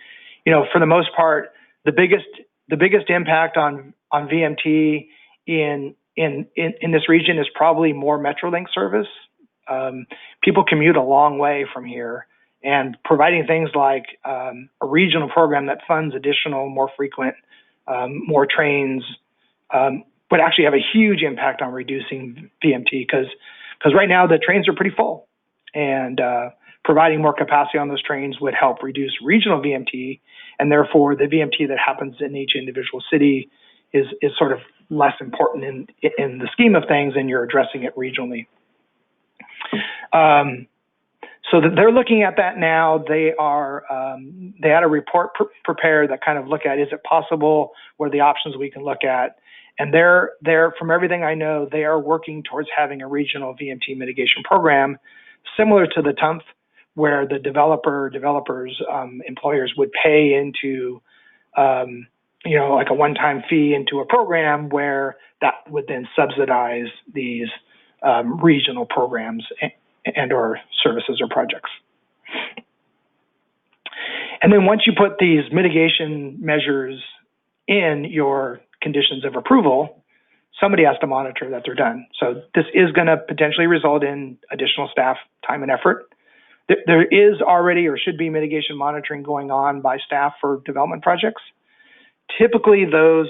for the most part, the biggest impact on VMT in this region is probably more Metrolink service. People commute a long way from here, and providing things like a regional program that funds additional, more frequent, more trains would actually have a huge impact on reducing VMT because right now the trains are pretty full, and providing more capacity on those trains would help reduce regional VMT, and therefore the VMT that happens in each individual city is sort of less important in the scheme of things, and you're addressing it regionally. So they're looking at that now. They had a report prepared that kind of look at, is it possible, what are the options we can look at? And they're from everything I know, they are working towards having a regional VMT mitigation program similar to the TUMF, where the developers, employers would pay into, like a one-time fee into a program where that would then subsidize these regional programs and or services or projects. And then once you put these mitigation measures in your conditions of approval, somebody has to monitor that they're done. So this is going to potentially result in additional staff time and effort. There is already or should be mitigation monitoring going on by staff for development projects. Typically those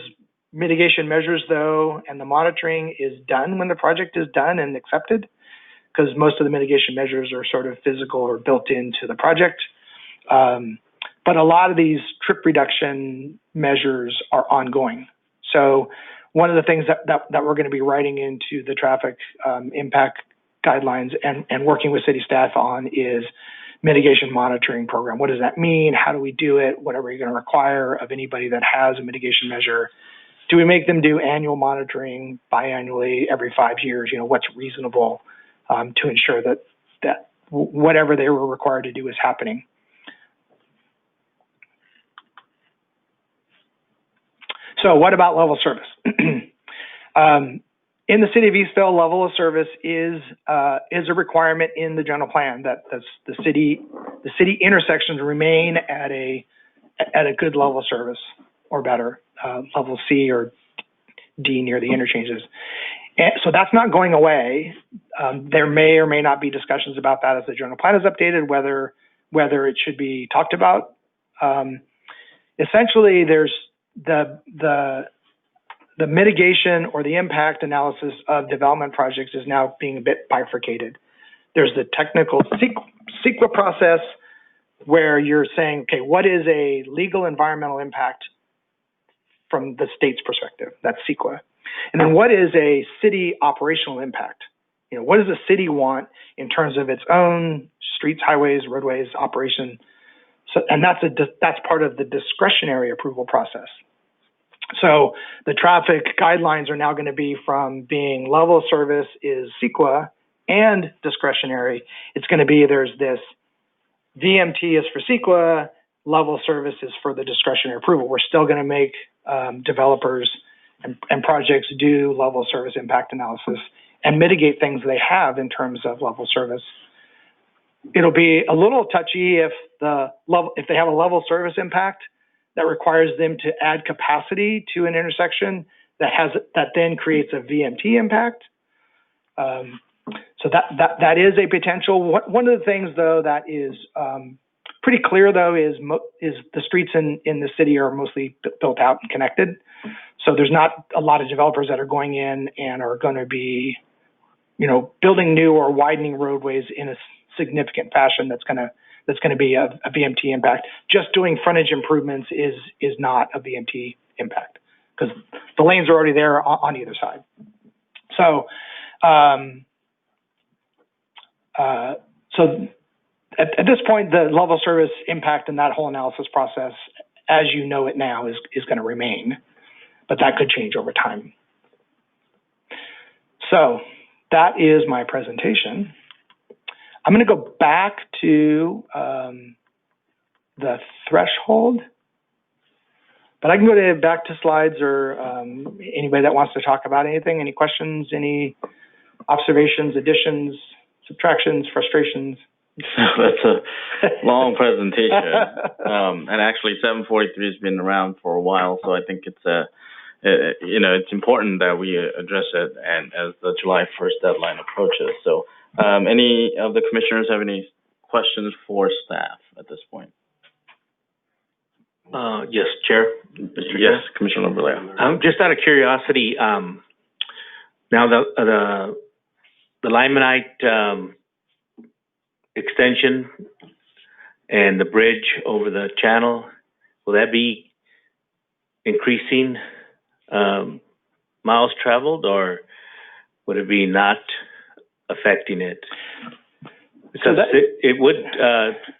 mitigation measures though, and the monitoring is done when the project is done and accepted, because most of the mitigation measures are sort of physical or built into the project. But a lot of these trip reduction measures are ongoing. So one of the things that we're going to be writing into the traffic impact guidelines and working with city staff on is mitigation monitoring program. What does that mean? How do we do it? What are we going to require of anybody that has a mitigation measure? Do we make them do annual monitoring, biannually, every 5 years? What's reasonable to ensure that whatever they were required to do is happening. So what about level of service? In the city of Eastville, level of service is a requirement in the general plan that the city the city intersections remain at a good level of service or better, level C or D near the interchanges. And so that's not going away. There may or may not be discussions about that as the general plan is updated, whether it should be talked about. Essentially, there's the mitigation or the impact analysis of development projects is now being a bit bifurcated. There's the technical CEQA process where you're saying, okay, what is a legal environmental impact from the state's perspective? That's CEQA. And then what is a city operational impact? You know, what does the city want in terms of its own streets, highways, roadways, operation? So, and that's part of the discretionary approval process. So the traffic guidelines are now going to be from being level of service is CEQA and discretionary. It's going to be there's this VMT is for CEQA, level of service is for the discretionary approval. We're still going to make developers and projects do level of service impact analysis and mitigate things they have in terms of level of service. It'll be a little touchy if they have a level of service impact that requires them to add capacity to an intersection that then creates a VMT impact. So that is a potential. One of the things though that is pretty clear though is the streets in the city are mostly built out and connected. So there's not a lot of developers that are going in and are going to be, you know, building new or widening roadways in a significant fashion that's going to be a VMT impact. Just doing frontage improvements is not a VMT impact because the lanes are already there on either side. So at this point, the level of service impact in that whole analysis process, as you know it now, is going to remain, but that could change over time. So that is my presentation. I'm going to go back to the threshold, but I can go back to slides or anybody that wants to talk about anything. Any questions, any observations, additions, subtractions, frustrations? That's a long presentation. And actually 743 has been around for a while, so I think it's important that we address it and as the July 1st deadline approaches. So any of the commissioners have any questions for staff at this point? Yes, Chair. Yes, Commissioner Oberlea. Just out of curiosity, now the Limonite extension and the bridge over the channel, will that be increasing miles traveled, or would it be not affecting it? Because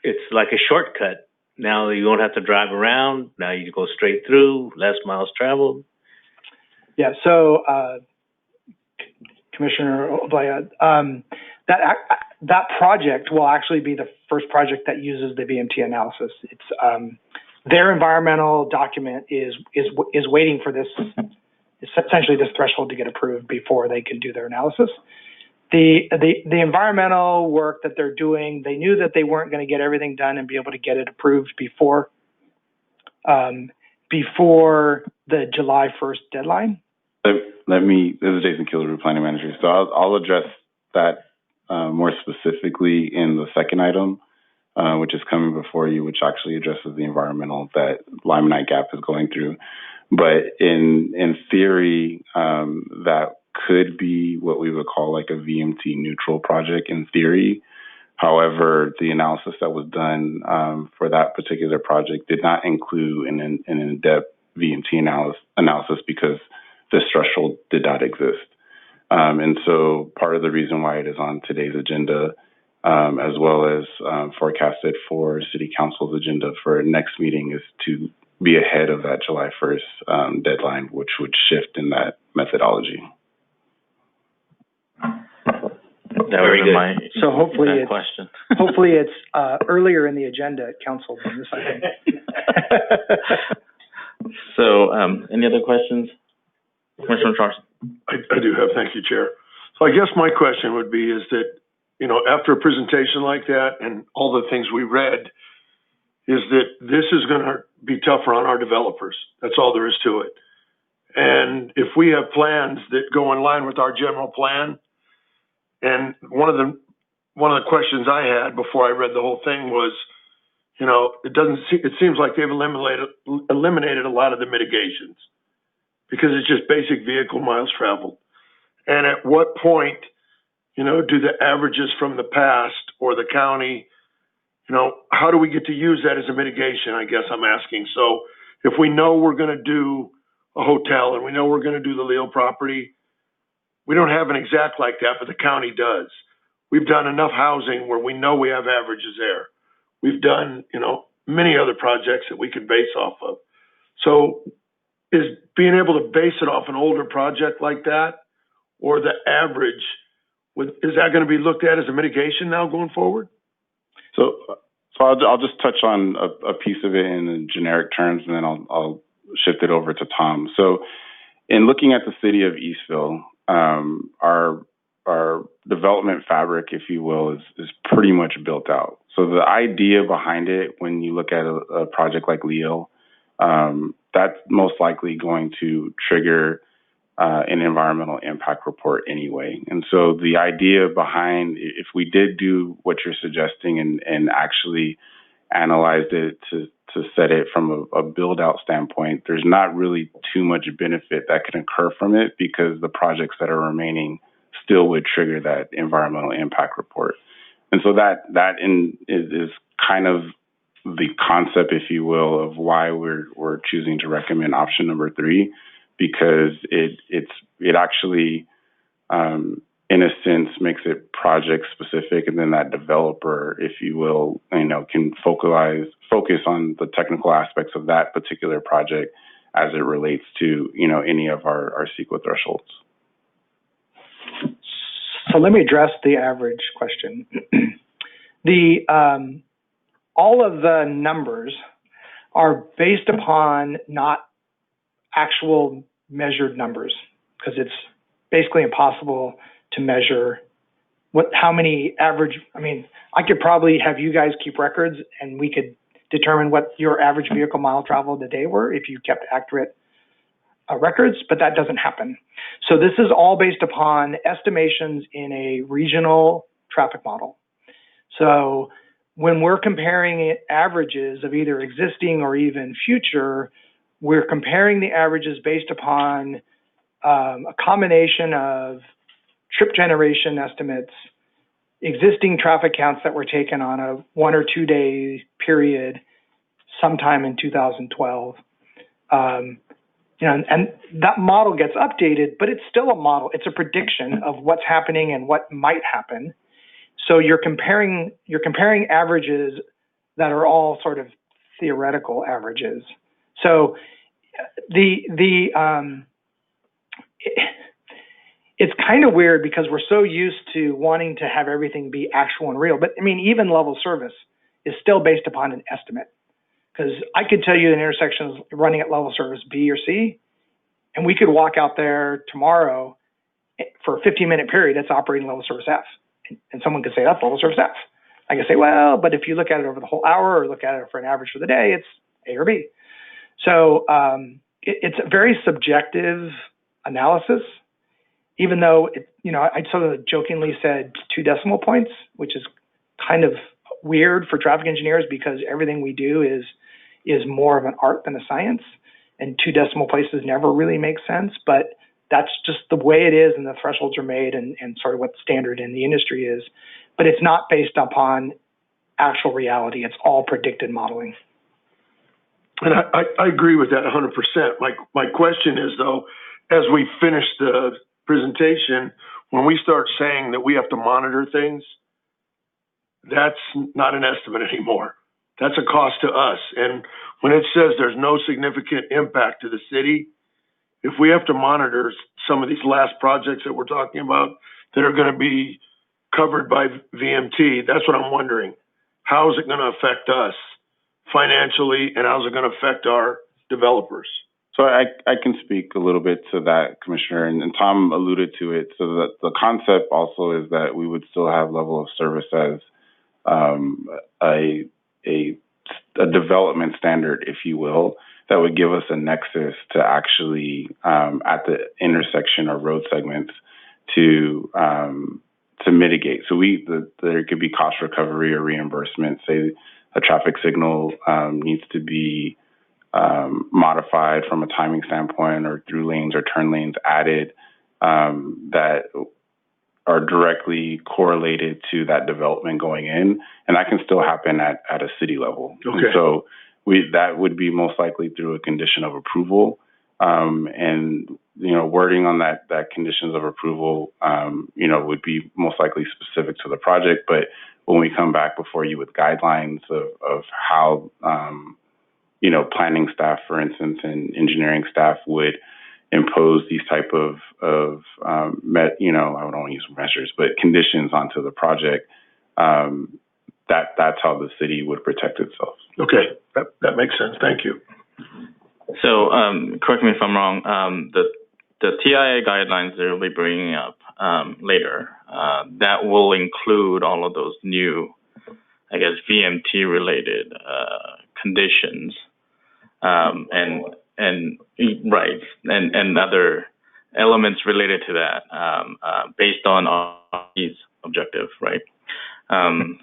it's like a shortcut. Now you won't have to drive around. Now you go straight through, less miles traveled. Yeah, so Commissioner Oblea, that project will actually be the first project that uses the VMT analysis. It's their environmental document is waiting for this, essentially this threshold to get approved before they can do their analysis. The environmental work that they're doing, they knew that they weren't going to get everything done and be able to get it approved before the July 1st deadline. This is Jason Killery, Planning Manager. So I'll address that more specifically in the second item, which is coming before you, which actually addresses the environmental that Limonite Gap is going through. But in theory, that could be what we would call like a VMT neutral project in theory. However, the analysis that was done for that particular project did not include an in-depth VMT analysis because this threshold did not exist. And so part of the reason why it is on today's agenda, as well as forecasted for City Council's agenda for next meeting, is to be ahead of that July 1st deadline, which would shift in that methodology. That was my so hopefully question. Hopefully it's earlier in the agenda at council than this, I think. So any other questions? Commissioner Charles. I do have, thank you, Chair. So I guess my question would be is that you know, after a presentation like that and all the things we read, is that this is going to be tougher on our developers. That's all there is to it. And if we have plans that go in line with our general plan, and one of the questions I had before I read the whole thing was, you know, it seems like they've eliminated a lot of the mitigations because it's just basic vehicle miles traveled. And at what point, you know, do the averages from the past or the county, you know, how do we get to use that as a mitigation, I guess I'm asking. So if we know we're going to do a hotel and we know we're going to do the Leo property, we don't have an exact like that, but the county does. We've done enough housing where we know we have averages there. We've done, you know, many other projects that we could base off of. So is being able to base it off an older project like that or the average, is that going to be looked at as a mitigation now going forward? So I'll just touch on a piece of it in generic terms, and then I'll shift it over to Tom. So in looking at the city of Eastville, our development fabric, if you will, is pretty much built out. So the idea behind it, when you look at a project like Leo, that's most likely going to trigger an environmental impact report anyway. And so the idea behind, if we did do what you're suggesting and actually analyzed it to set it from a build out standpoint, there's not really too much benefit that can occur from it because the projects that are remaining still would trigger that environmental impact report. And so that is kind of the concept, if you will, of why we're choosing to recommend option number 3, because it actually, in a sense, makes it project specific, and then that developer, if you will, you know, can focus on the technical aspects of that particular project as it relates to, you know, any of our CEQA thresholds. So let me address the average question. All of the numbers are based upon not actual measured numbers, because it's basically impossible to measure how many average. I mean, I could probably have you guys keep records and we could determine what your average vehicle mile traveled a day were if you kept accurate records, but that doesn't happen. So this is all based upon estimations in a regional traffic model. So when we're comparing averages of either existing or even future, we're comparing the averages based upon a combination of trip generation estimates, existing traffic counts that were taken on a 1 or 2 day period sometime in 2012. You know, and that model gets updated, but it's still a model. It's a prediction of what's happening and what might happen. So you're comparing averages that are all sort of theoretical averages. So it's kind of weird because we're so used to wanting to have everything be actual and real. But I mean, even level service is still based upon an estimate. Because I could tell you an intersection is running at level service B or C, and we could walk out there tomorrow for a 15-minute period, it's operating level service F. And someone could say, that's level service F. I could say, well, but if you look at it over the whole hour or look at it for an average for the day, it's A or B. So it's a very subjective analysis, even though, I sort of jokingly said 2 decimal points, which is kind of weird for traffic engineers because everything we do is more of an art than a science, and 2 decimal places never really make sense, but that's just the way it is, and the thresholds are made and sort of what the standard in the industry is. But it's not based upon actual reality. It's all predicted modeling. And I agree with that 100%. My question is, though, as we finish the presentation, when we start saying that we have to monitor things, that's not an estimate anymore. That's a cost to us. And when it says there's no significant impact to the city, if we have to monitor some of these last projects that we're talking about that are going to be covered by VMT, that's what I'm wondering. How is it going to affect us financially, and how is it going to affect our developers? So I can speak a little bit to that, Commissioner, and Tom alluded to it. So that the concept also is that we would still have level of service as a development standard, if you will, that would give us a nexus to actually at the intersection or road segments to mitigate. So there could be cost recovery or reimbursement. Say a traffic signal needs to be modified from a timing standpoint, or through lanes or turn lanes added that are directly correlated to that development going in, and that can still happen at a city level. Okay. And so that would be most likely through a condition of approval, and wording on that conditions of approval would be most likely specific to the project. But when we come back before you with guidelines of how planning staff, for instance, and engineering staff would impose these type of I don't want to use measures, but conditions onto the project, that's how the city would protect itself. Okay, that makes sense. Thank you. So, correct me if I'm wrong, the TIA guidelines that you'll be bringing up later, that will include all of those new, I guess, VMT-related conditions, and other elements related to that, based on these objective, right? And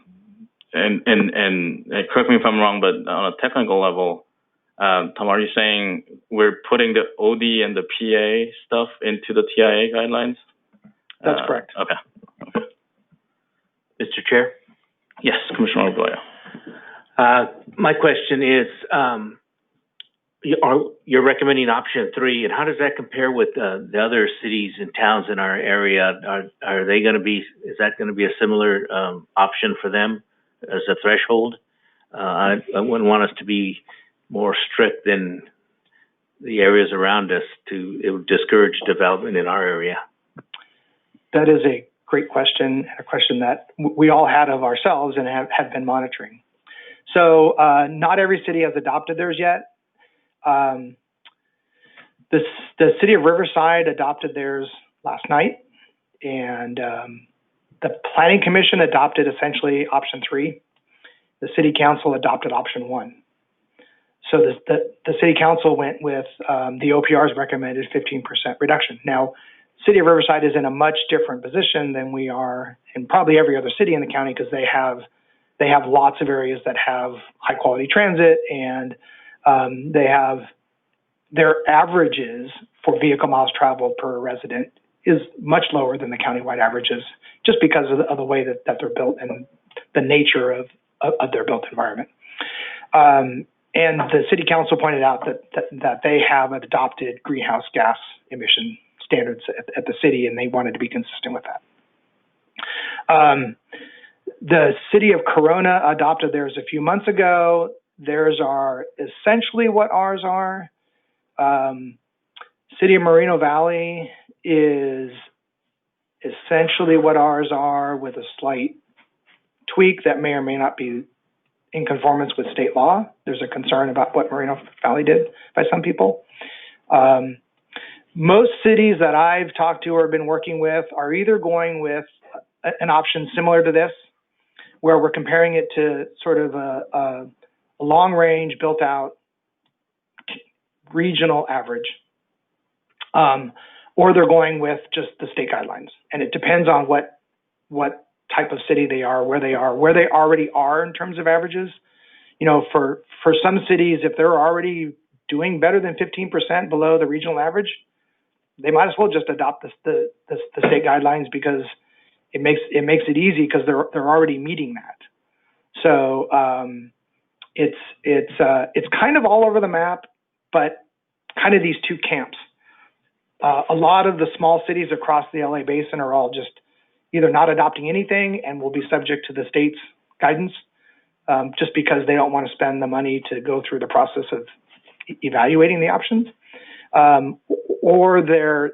correct me if I'm wrong, but on a technical level, Tom, are you saying we're putting the OD and the PA stuff into the TIA guidelines? That's correct. Okay. Mr. Chair? Yes, Commissioner Oglaya. My question is, you're recommending option 3, and how does that compare with the other cities and towns in our area? Are they going to be? Is that going to be a similar option for them as a threshold? I wouldn't want us to be more strict than the areas around us. It would discourage development in our area. That is a great question, a question that we all had of ourselves and have been monitoring. So not every city has adopted theirs yet. The city of Riverside adopted theirs last night, and the Planning Commission adopted essentially option 3. The City Council adopted option 1. So the City Council went with the OPR's recommended 15% reduction. Now, City of Riverside is in a much different position than we are in probably every other city in the county, because they have lots of areas that have high quality transit, and they have their averages for vehicle miles traveled per resident is much lower than the countywide averages, just because of the way that they're built and the nature of their built environment. And the City Council pointed out that they have adopted greenhouse gas emission standards at the city, and they wanted to be consistent with that. The city of Corona adopted theirs a few months ago. Theirs are essentially what ours are. City of Moreno Valley is essentially what ours are, with a slight tweak that may or may not be in conformance with state law. There's a concern about what Moreno Valley did by some people. Most cities that I've talked to or been working with are either going with an option similar to this, where we're comparing it to sort of a long-range, built-out regional average, or they're going with just the state guidelines. And it depends on what type of city they are, where they already are in terms of averages. For some cities, if they're already doing better than 15% below the regional average, they might as well just adopt the state guidelines, because it makes it easy, because they're already meeting that. So it's kind of all over the map, but kind of these two camps. A lot of the small cities across the LA basin are all just either not adopting anything and will be subject to the state's guidance, just because they don't want to spend the money to go through the process of evaluating the options, or they're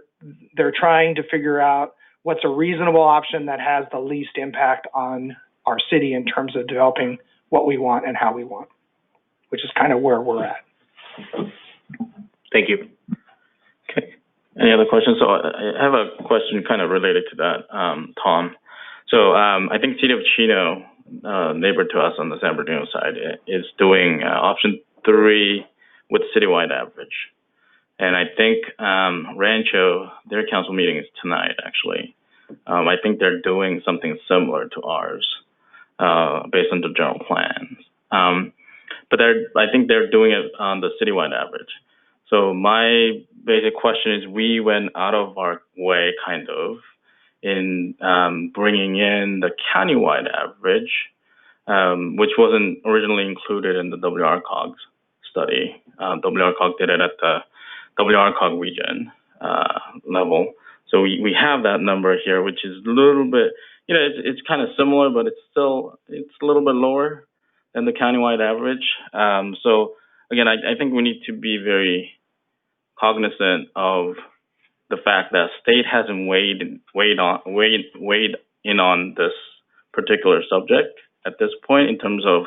trying to figure out what's a reasonable option that has the least impact on our city in terms of developing what we want and how we want, which is kind of where we're at. Thank you. Any other questions? So I have a question kind of related to that, Tom. So I think City of Chino, neighbor to us on the San Bernardino side, is doing option 3 with citywide average. And I think Rancho, their council meeting is tonight, actually. I think they're doing something similar to ours based on the general plans. But I think they're doing it on the citywide average. So my basic question is, we went out of our way, kind of, in bringing in the countywide average, which wasn't originally included in the WRCOG study. WRCOG did it at the WRCOG region level. So we have that number here, which is a little bit, it's kind of similar, but it's a little bit lower than the countywide average. So again, I think we need to be very cognizant of the fact that state hasn't weighed in on this particular subject at this point, in terms of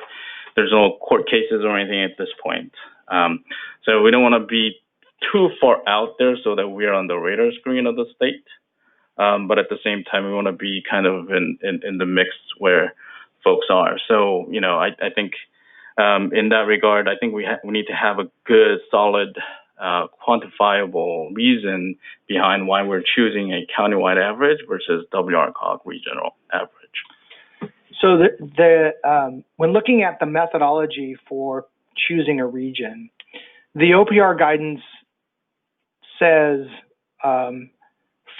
there's no court cases or anything at this point. So we don't want to be too far out there so that we're on the radar screen of the state. But at the same time, we want to be kind of in the mix where folks are. So, I think in that regard, I think we need to have a good, solid, quantifiable reason behind why we're choosing a countywide average versus WRCOG regional average. So when looking at the methodology for choosing a region, the OPR guidance says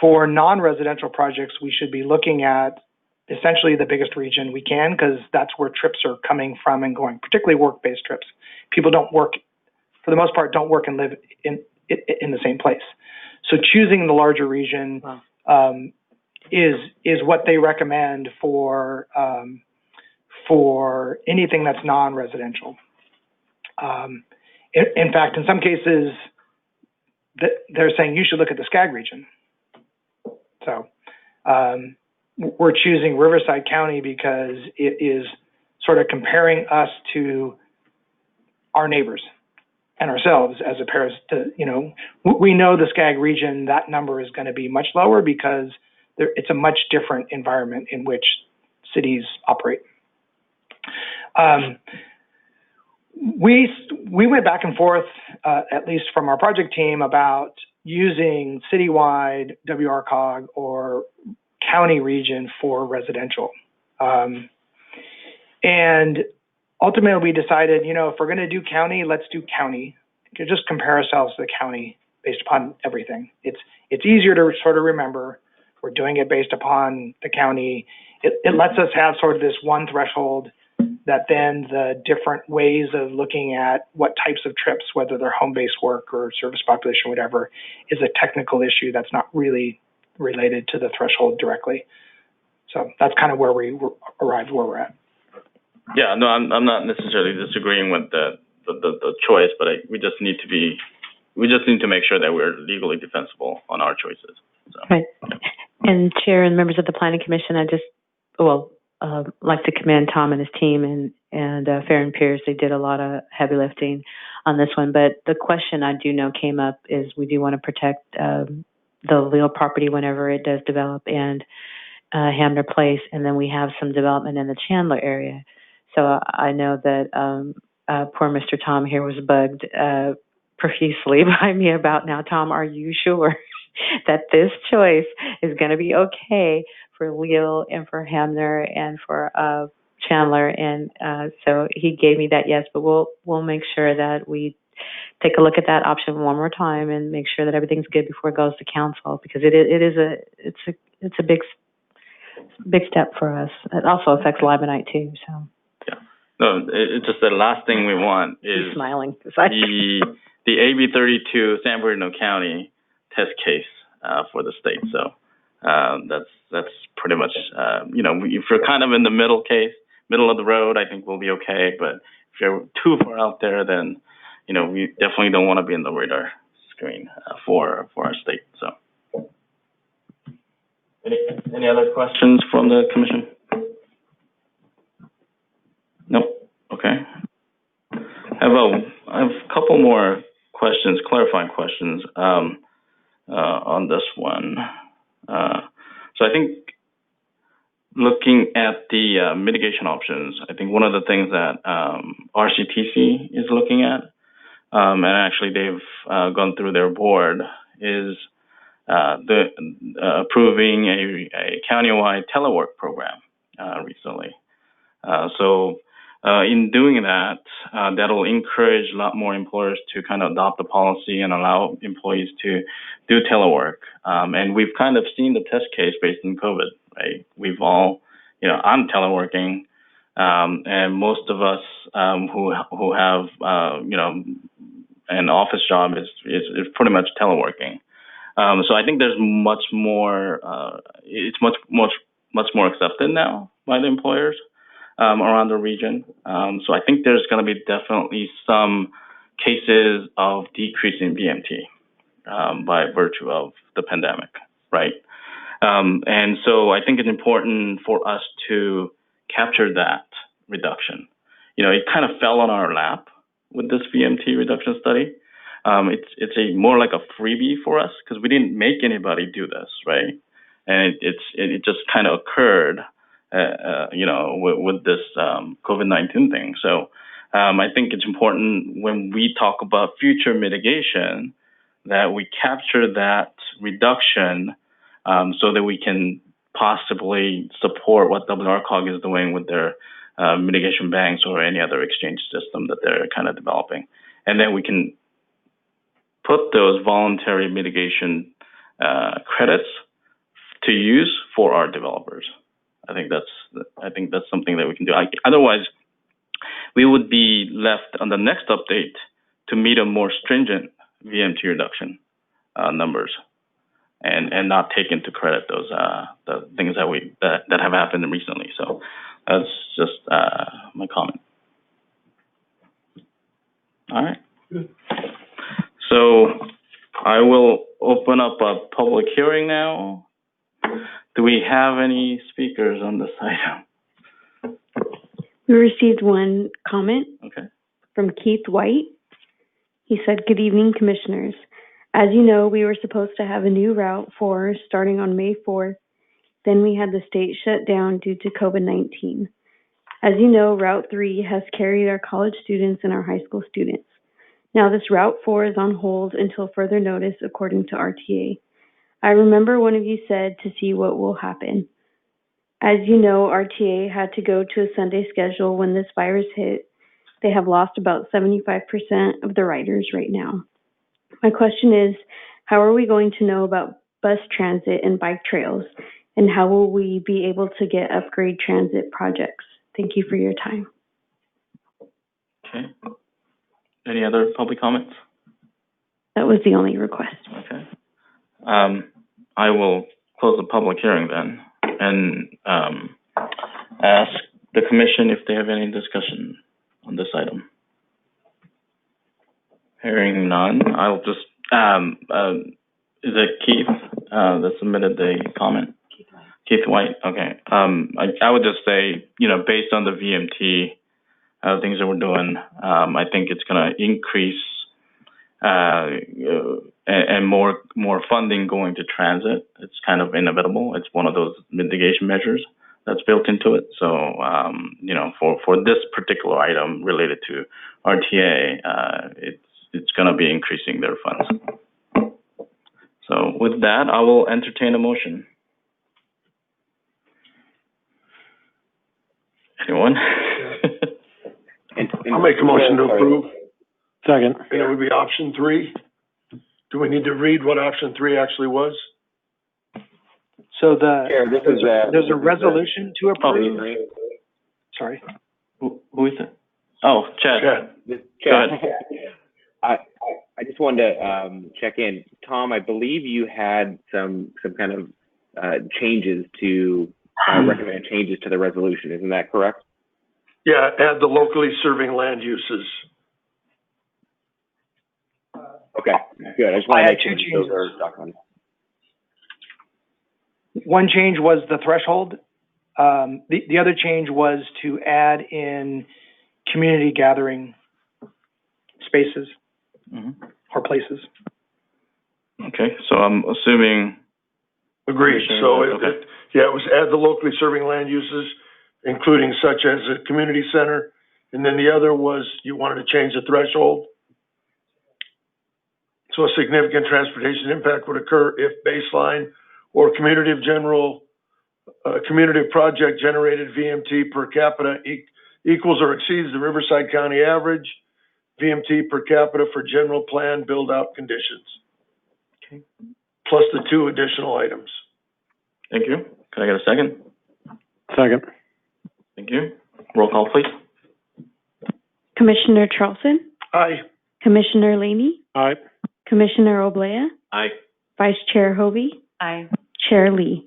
for non-residential projects, we should be looking at essentially the biggest region we can, because that's where trips are coming from and going, particularly work-based trips. People don't work, for the most part, don't work and live in the same place. So choosing the larger region is what they recommend for anything that's non-residential. In fact, in some cases, they're saying you should look at the SCAG region. So we're choosing Riverside County because it is sort of comparing us to our neighbors and ourselves, as opposed to, we know the SCAG region, that number is going to be much lower because it's a much different environment in which cities operate. We went back and forth, at least from our project team, about using citywide WRCOG or county region for residential. And ultimately we decided, if we're going to do county, let's do county. You can just compare ourselves to the county based upon everything. It's easier to sort of remember. We're doing it based upon the county. It lets us have sort of this one threshold that then the different ways of looking at what types of trips, whether they're home-based work or service population, whatever, is a technical issue that's not really related to the threshold directly. So that's kind of where we arrived where we're at. Yeah, no, I'm not necessarily disagreeing with the choice, but we just need to make sure that we're legally defensible on our choices. So. Right. And Chair and members of the Planning Commission, I just like to commend Tom and his team and Fair and Pierce. They did a lot of heavy lifting on this one. But the question I do know came up is we do want to protect the Leal property whenever it does develop, and Hamner Place, and then we have some development in the Chandler area. So I know that poor Mr. Tom here was bugged profusely by me about, now, Tom, are you sure that this choice is going to be okay for Leal and for Hamner and for Chandler? And so he gave me that yes, but we'll make sure that we take a look at that option one more time and make sure that everything's good before it goes to council, because it's a big step for us. It also affects Limonite too. So yeah, no, it's just the last thing we want is he's smiling. the AB 32 San Bernardino County test case for the state. So that's pretty much if you're kind of in the middle of the road, I think we'll be okay. But if you're too far out there, then we definitely don't want to be in the radar screen for our state. So, any other questions from the commission? Nope. Okay. I have a couple more questions, clarifying questions. on this one. So I think looking at the mitigation options, I think one of the things that RCTC is looking at, and actually they've gone through their board, is approving a countywide telework program recently. So in doing that, that'll encourage a lot more employers to kind of adopt the policy and allow employees to do telework. And we've kind of seen the test case based on COVID, right? We've all, I'm teleworking, and most of us who have, an office job is pretty much teleworking. So I think there's much more, it's much more accepted now by the employers around the region. So I think there's going to be definitely some cases of decrease in VMT by virtue of the pandemic, right? And so I think it's important for us to capture that reduction. It kind of fell on our lap with this VMT reduction study. It's more like a freebie for us because we didn't make anybody do this, right? And it just kind of occurred, with this COVID-19 thing. So I think it's important when we talk about future mitigation that we capture that reduction so that we can possibly support what WRCOG is doing with their mitigation banks or any other exchange system that they're kind of developing. And then we can put those voluntary mitigation credits to use for our developers. I think that's something that we can do. Otherwise, we would be left on the next update to meet a more stringent VMT reduction numbers, and not take into credit those the things that have happened recently. So that's just my comment. All right. So I will open up a public hearing now. Do we have any speakers on this item? We received one comment Okay. from Keith White. He said, "Good evening, commissioners. As you know, we were supposed to have a new Route 4 starting on May 4th. Then we had the state shut down due to COVID-19. As you know, Route 3 has carried our college students and our high school students. Now this Route 4 is on hold until further notice, according to RTA. I remember one of you said to see what will happen. As you know, RTA had to go to a Sunday schedule when this virus hit. They have lost about 75% of the riders right now. My question is, how are we going to know about bus transit and bike trails? And how will we be able to get upgrade transit projects? Thank you for your time." Okay. Any other public comments? That was the only request. Okay. I will close the public hearing then and ask the commission if they have any discussion on this item. Hearing none, I'll just, is it Keith that submitted the comment? Keith White, okay. I would just say, based on the VMT things that we're doing, I think it's going to increase and more funding going to transit. It's kind of inevitable. It's one of those mitigation measures that's built into it. So, for this particular item related to RTA, it's going to be increasing their funds. So with that, I will entertain a motion. Anyone? I'll make a motion to approve. Second. And it would be option 3. Do we need to read what option 3 actually was? So Chair, there's a resolution to approve. Sorry. Who is it? Oh, Chad. Go ahead. I just wanted to check in. Tom, I believe you had some kind of changes to recommend changes to the resolution. Isn't that correct? Yeah, add the locally serving land uses. Okay, good. I just want to make sure those are documented. One change was the threshold. The other change was to add in community gathering spaces or places. Okay, so I'm assuming, Agreed. Commissioner, So okay. it was add the locally serving land uses, including such as a community center. And then the other was you wanted to change the threshold. So a significant transportation impact would occur if baseline or community of project generated VMT per capita equals or exceeds the Riverside County average VMT per capita for general plan build out conditions. Okay. Plus the 2 additional items. Thank you. Can I get a second? Second. Thank you. Roll call, please. Commissioner Charleston, Aye. Commissioner Laney, Aye. Commissioner Oblea, Aye. Vice Chair Hovey, Aye. Chair Lee.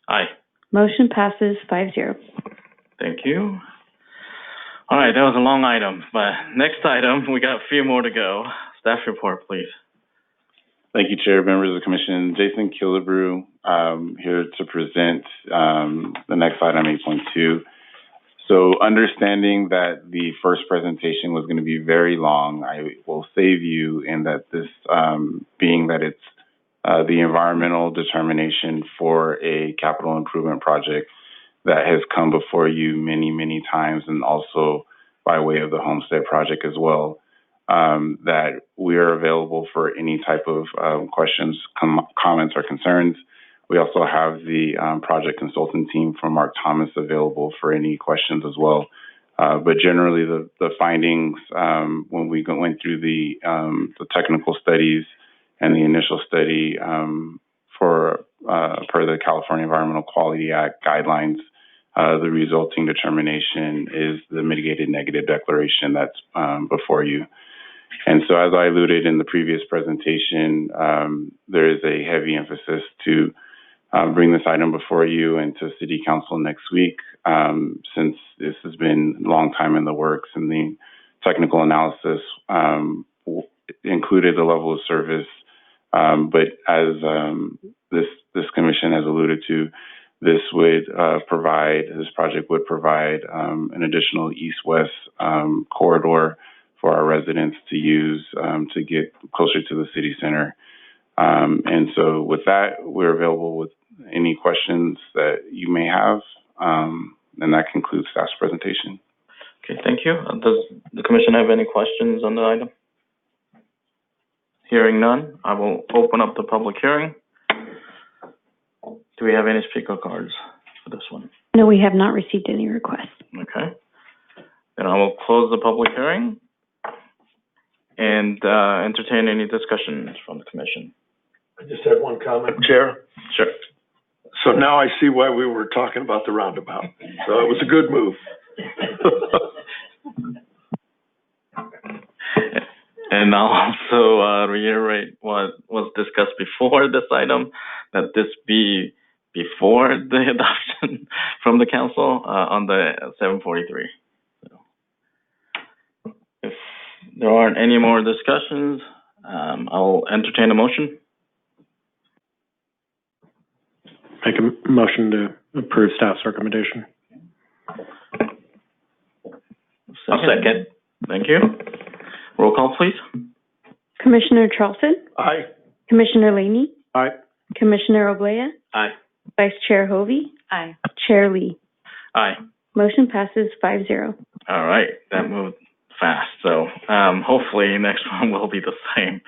Aye. Motion passes 5-0. Thank you. All right, that was a long item, but next item, we got a few more to go. Staff report, please. Thank you, Chair, members of the Commission. Jason Killebrew, here to present the next item, 8.2. So understanding that the first presentation was going to be very long, I will save you in that this, being that it's the environmental determination for a capital improvement project that has come before you many, many times, and also by way of the Homestead project as well, that we are available for any type of questions, comments, or concerns. We also have the project consultant team from Mark Thomas available for any questions as well. But generally, the findings when we went through the technical studies and the initial study per the California Environmental Quality Act guidelines, the resulting determination is the mitigated negative declaration that's before you. And so, as I alluded in the previous presentation, there is a heavy emphasis to bring this item before you and to City Council next week, since this has been a long time in the works, and the technical analysis included the level of service. But as this commission has alluded to, this project would provide an additional east-west corridor for our residents to use to get closer to the city center. And so with that, we're available with any questions that you may have. And that concludes staff's presentation. Okay, thank you. Does the commission have any questions on the item? Hearing none, I will open up the public hearing. Do we have any speaker cards for this one? No, we have not received any requests. Okay. Then I will close the public hearing and entertain any discussions from the commission. I just had one comment, Chair. Sure. So now I see why we were talking about the roundabout. So it was a good move. And I'll also reiterate what was discussed before this item, that this be before the adoption from the council on the 743. So if there aren't any more discussions, I'll entertain a motion. Make a motion to approve staff's recommendation. I'll second. Thank you. Roll call, please. Commissioner Charleston, Aye. Commissioner Laney, Aye. Commissioner Oblea, Aye. Vice Chair Hovey, Aye. Chair Lee. Aye. Motion passes 5-0. All right, that moved fast. So hopefully next one will be the same.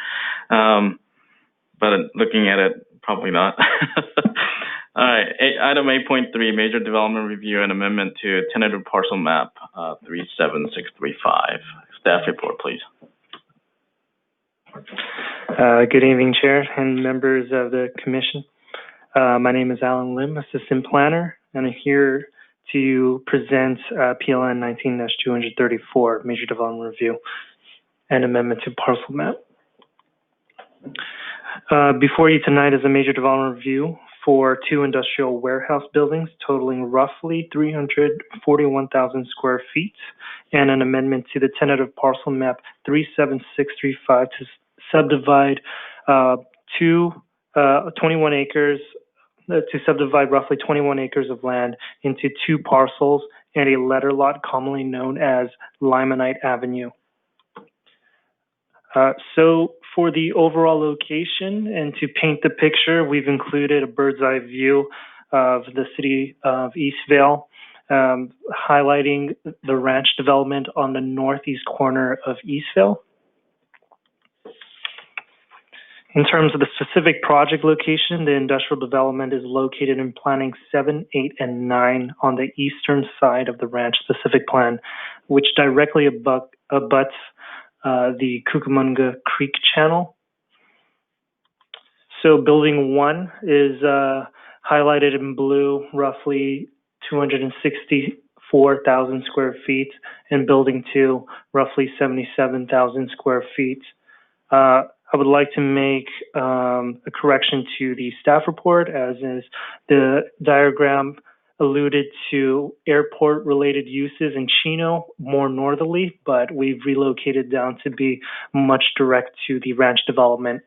But looking at it, probably not. All right, item 8.3, major development review and amendment to tentative parcel map 37635. Staff report, please. Good evening, Chair and members of the Commission. My name is Alan Lim, Assistant Planner, and I'm here to present PLN 19-234, Major Development Review and Amendment to Parcel Map. Before you tonight is a major development review for 2 industrial warehouse buildings totaling roughly 341,000 square feet, and an amendment to the tentative parcel map 37635 to subdivide 21 acres, to subdivide roughly 21 acres of land into 2 parcels and a letter lot commonly known as Limonite Avenue. So for the overall location and to paint the picture, we've included a bird's eye view of the city of Eastvale, highlighting the ranch development on the northeast corner of Eastvale. In terms of the specific project location, the industrial development is located in planning 7, 8, and 9 on the eastern side of the ranch specific plan, which directly abuts the Cucamonga Creek channel. So building 1 is highlighted in blue, roughly 264,000 square feet, and building 2, roughly 77,000 square feet. I would like to make a correction to the staff report, as is the diagram alluded to airport-related uses in Chino more northerly, but we've relocated down to be much direct to the ranch development.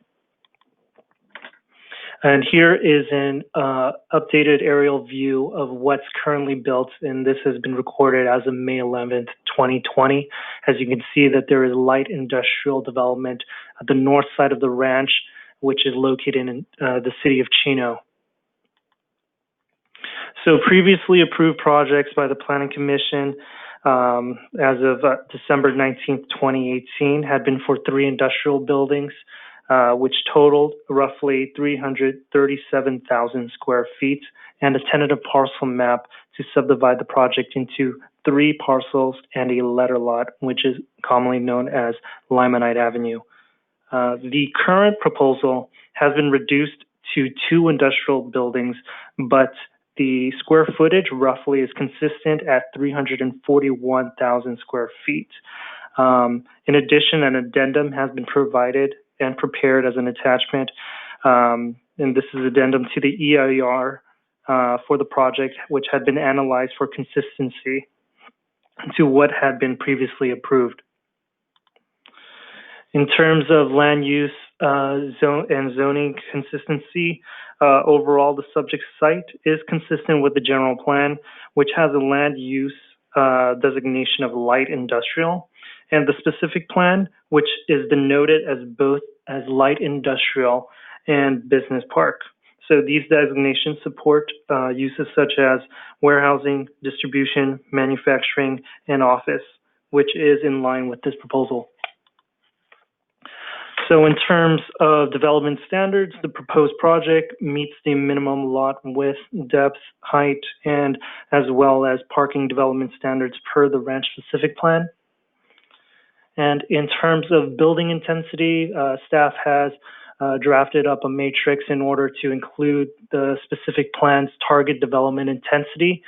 And here is an updated aerial view of what's currently built, and this has been recorded as of May 11th, 2020. As you can see that there is light industrial development at the north side of the ranch, which is located in the city of Chino. So previously approved projects by the Planning Commission as of December 19th, 2018 had been for 3 industrial buildings, which totaled roughly 337,000 square feet, and a tentative parcel map to subdivide the project into 3 parcels and a letter lot, which is commonly known as Limonite Avenue. The current proposal has been reduced to 2 industrial buildings, but the square footage roughly is consistent at 341,000 square feet. In addition, an addendum has been provided and prepared as an attachment, and this is addendum to the EIR for the project, which had been analyzed for consistency to what had been previously approved. In terms of land use zoning consistency, overall the subject site is consistent with the general plan, which has a land use designation of light industrial, and the specific plan, which is denoted as both as light industrial and business park. So these designations support uses such as warehousing, distribution, manufacturing, and office, which is in line with this proposal. So in terms of development standards, the proposed project meets the minimum lot width, depth, height, and as well as parking development standards per the ranch specific plan. And in terms of building intensity, staff has drafted up a matrix in order to include the specific plan's target development intensity,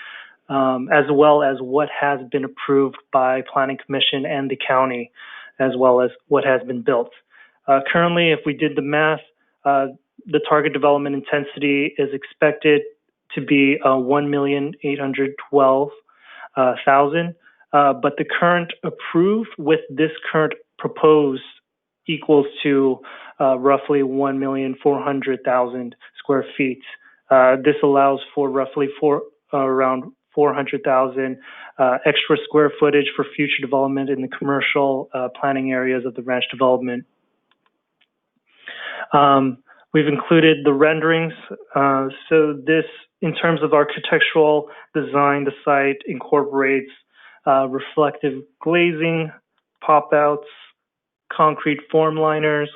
as well as what has been approved by Planning Commission and the county, as well as what has been built. Currently, if we did the math, the target development intensity is expected to be 1,812,000, but the current approved with this current proposed equals to roughly 1,400,000 square feet. This allows for roughly around 400,000 extra square footage for future development in the commercial planning areas of the ranch development. We've included the renderings. So this, in terms of architectural design, the site incorporates reflective glazing, pop-outs, concrete form liners,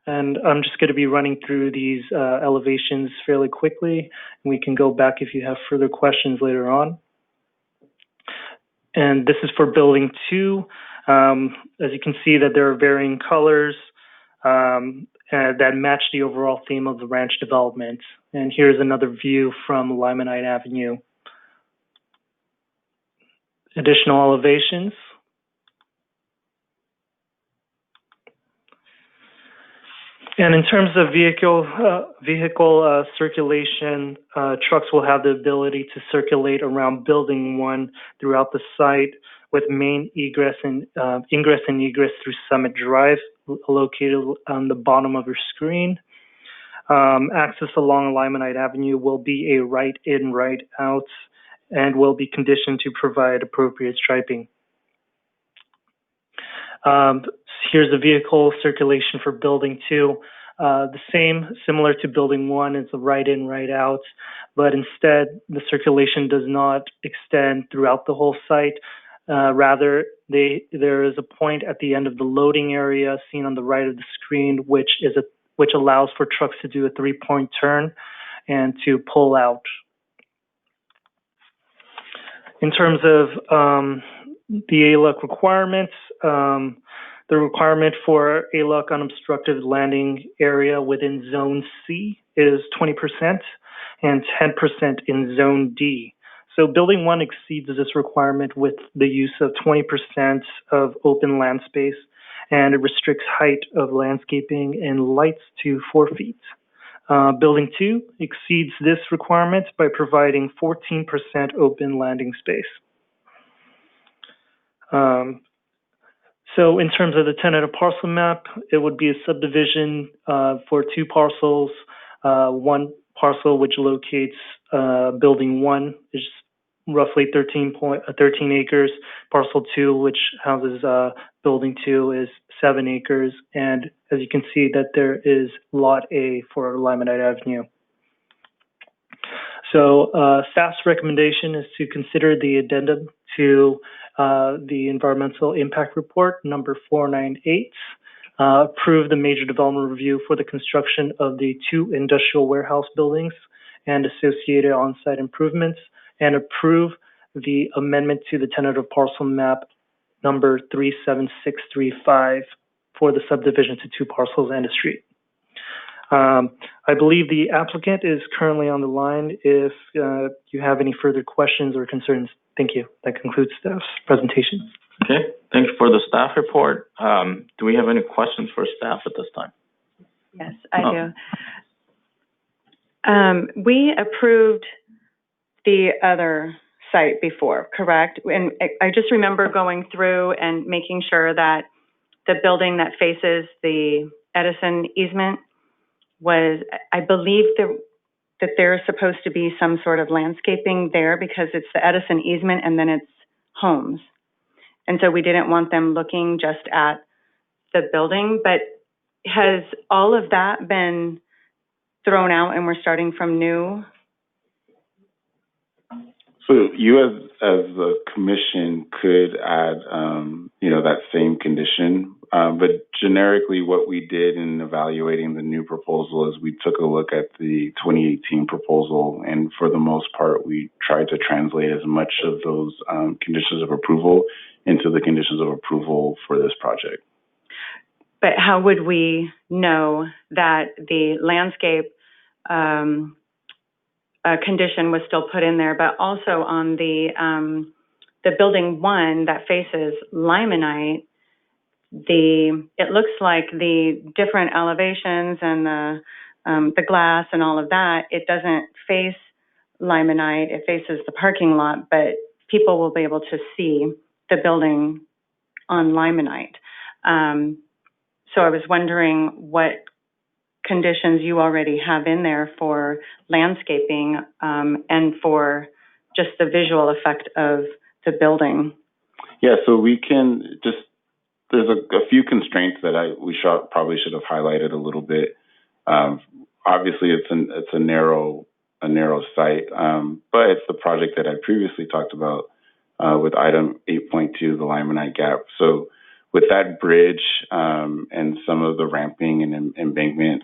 and I'm just going to be running through these elevations fairly quickly. We can go back if you have further questions later on. And this is for building 2. As you can see that there are varying colors that match the overall theme of the ranch development. And here's another view from Limonite Avenue. Additional elevations. And in terms of vehicle circulation, trucks will have the ability to circulate around Building 1 throughout the site, with main ingress and egress through Summit Drive, located on the bottom of your screen. Access along Limonite Avenue will be a right in, right out, and will be conditioned to provide appropriate striping. Here's the vehicle circulation for building 2. The same, similar to building 1, it's a right in, right out, but instead the circulation does not extend throughout the whole site. Rather, there is a point at the end of the loading area seen on the right of the screen, which allows for trucks to do a 3-point turn and to pull out. In terms of the ALUC requirements, the requirement for ALUC unobstructed landing area within Zone C is 20% and 10% in Zone D. So Building 1 exceeds this requirement with the use of 20% of open land space, and it restricts height of landscaping and lights to 4 feet. Building 2 exceeds this requirement by providing 14% open landing space. So in terms of the tentative parcel map, it would be a subdivision for 2 parcels. One parcel which locates Building 1 is roughly 13 acres. Parcel 2, which houses Building 2, is 7 acres. And as you can see, that there is Lot A for Limonite Avenue. So staff's recommendation is to consider the addendum to the Environmental Impact Report, number 498, approve the major development review for the construction of the 2 industrial warehouse buildings and associated on-site improvements, and approve the amendment to the tentative parcel map number 37635 for the subdivision to 2 parcels and a street. I believe the applicant is currently on the line. If you have any further questions or concerns, thank you. That concludes staff's presentation. Okay, thank you for the staff report. Do we have any questions for staff at this time? Yes, I do. We approved the other site before, correct? And I just remember going through and making sure that the building that faces the Edison easement was, I believe that there's supposed to be some sort of landscaping there because it's the Edison easement and then it's homes. And so we didn't want them looking just at the building, but has all of that been thrown out and we're starting from new? So you as the commission could add, that same condition. But generically what we did in evaluating the new proposal is we took a look at the 2018 proposal, and for the most part, we tried to translate as much of those conditions of approval into the conditions of approval for this project. But how would we know that the landscape condition was still put in there, but also on the Building 1 that faces Limonite, it looks like the different elevations and the glass and all of that, it doesn't face Limonite, it faces the parking lot, but people will be able to see the building on Limonite. So I was wondering what conditions you already have in there for landscaping and for just the visual effect of the building. Yeah, so we can just, there's a few constraints that we probably should have highlighted a little bit. Obviously, it's a narrow site, but it's the project that I previously talked about with item 8.2, the Limonite Gap. So with that bridge and some of the ramping and embankment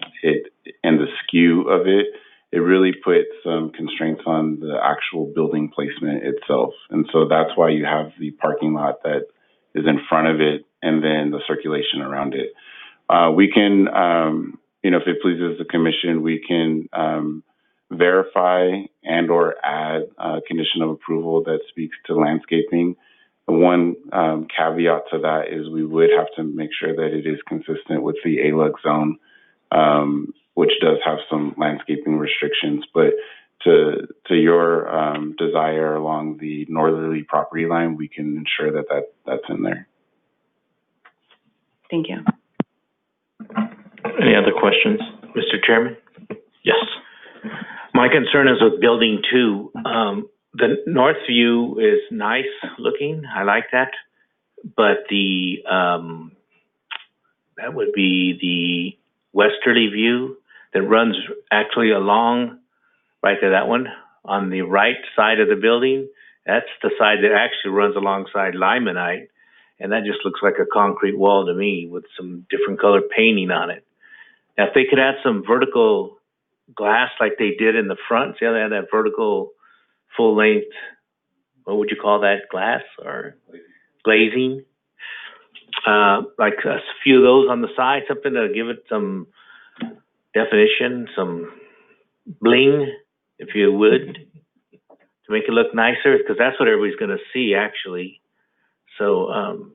and the skew of it, it really put some constraints on the actual building placement itself. And so that's why you have the parking lot that is in front of it and then the circulation around it. We can, if it pleases the commission, we can verify and or add a condition of approval that speaks to landscaping. One caveat to that is we would have to make sure that it is consistent with the ALUC zone, which does have some landscaping restrictions. But to your desire along the northerly property line, we can ensure that's in there. Thank you. Any other questions? Mr. Chairman? Yes. My concern is with Building 2. The north view is nice looking. I like that. but that would be the westerly view that runs actually along, right there, that one, on the right side of the building. That's the side that actually runs alongside Limonite, and that just looks like a concrete wall to me with some different color painting on it. Now, if they could add some vertical glass like they did in the front, see how they had that vertical full-length, what would you call that, glass or glazing? Like a few of those on the side, something to give it some definition, some bling, if you would, to make it look nicer, because that's what everybody's going to see, actually. So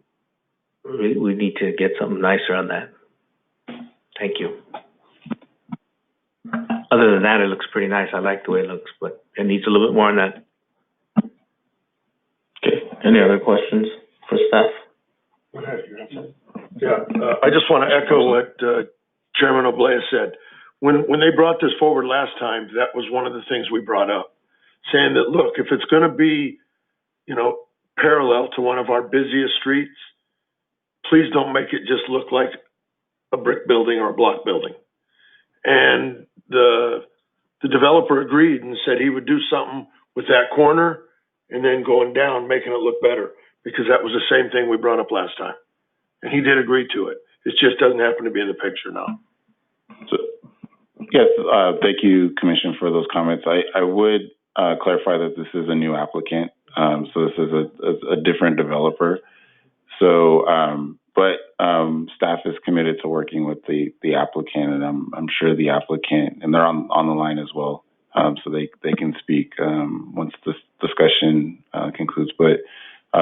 we need to get something nicer on that. Thank you. Other than that, it looks pretty nice. I like the way it looks, but it needs a little bit more on that. Okay. Any other questions for staff? Yeah, I just want to echo what Chairman Oblea said. When they brought this forward last time, that was one of the things we brought up, saying that, look, if it's going to be, parallel to one of our busiest streets, please don't make it just look like a brick building or a block building. And the developer agreed and said he would do something with that corner and then going down, making it look better, because that was the same thing we brought up last time. And he did agree to it. It just doesn't happen to be in the picture now. So, yes, thank you, Commissioner, for those comments. I would clarify that this is a new applicant. So this is a different developer. So, staff is committed to working with the applicant, and I'm sure the applicant, and they're on the line as well, so they can speak once this discussion concludes. But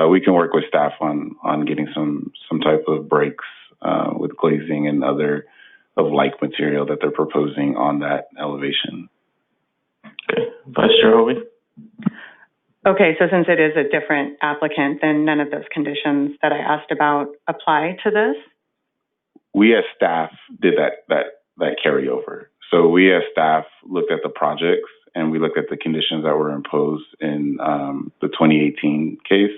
we can work with staff on getting some type of breaks with glazing and other of like material that they're proposing on that elevation. Okay, Vice Chair Hovey. Okay, so since it is a different applicant, then none of those conditions that I asked about apply to this? We as staff did that carryover. So we as staff looked at the projects and we looked at the conditions that were imposed in the 2018 case,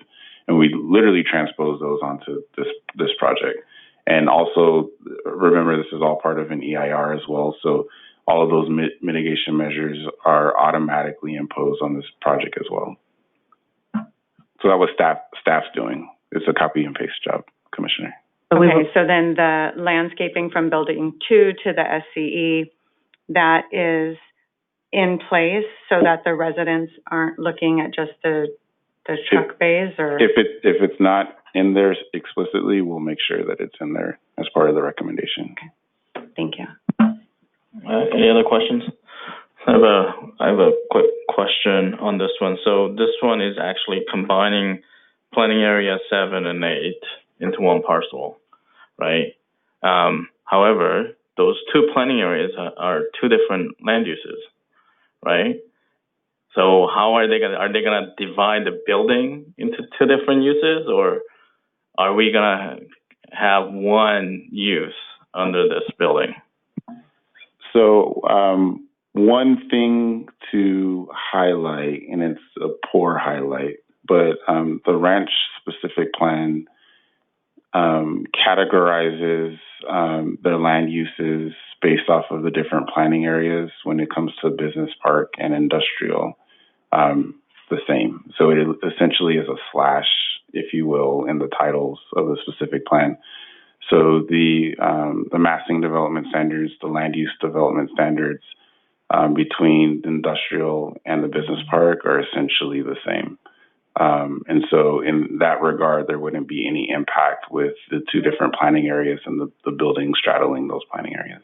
and we literally transposed those onto this project. And also, remember, this is all part of an EIR as well, so all of those mitigation measures are automatically imposed on this project as well. So that was staff's doing. It's a copy and paste job, Commissioner. Okay, so then the landscaping from building 2 to the SCE, that is in place so that the residents aren't looking at just the truck bays, or? If it's not in there explicitly, we'll make sure that it's in there as part of the recommendation. Okay. Thank you. Any other questions? I have a quick question on this one. So this one is actually combining planning area 7 and 8 into one parcel, right? However, those two planning areas are two different land uses, right? So how are they gonna divide the building into two different uses, or are we gonna have one use under this building? So one thing to highlight, and it's a poor highlight, but the ranch specific plan categorizes their land uses based off of the different planning areas when it comes to business park and industrial, the same. So it essentially is a slash, if you will, in the titles of the specific plan. So the massing development standards, the land use development standards between the industrial and the business park are essentially the same. And so in that regard, there wouldn't be any impact with the two different planning areas and the buildings straddling those planning areas.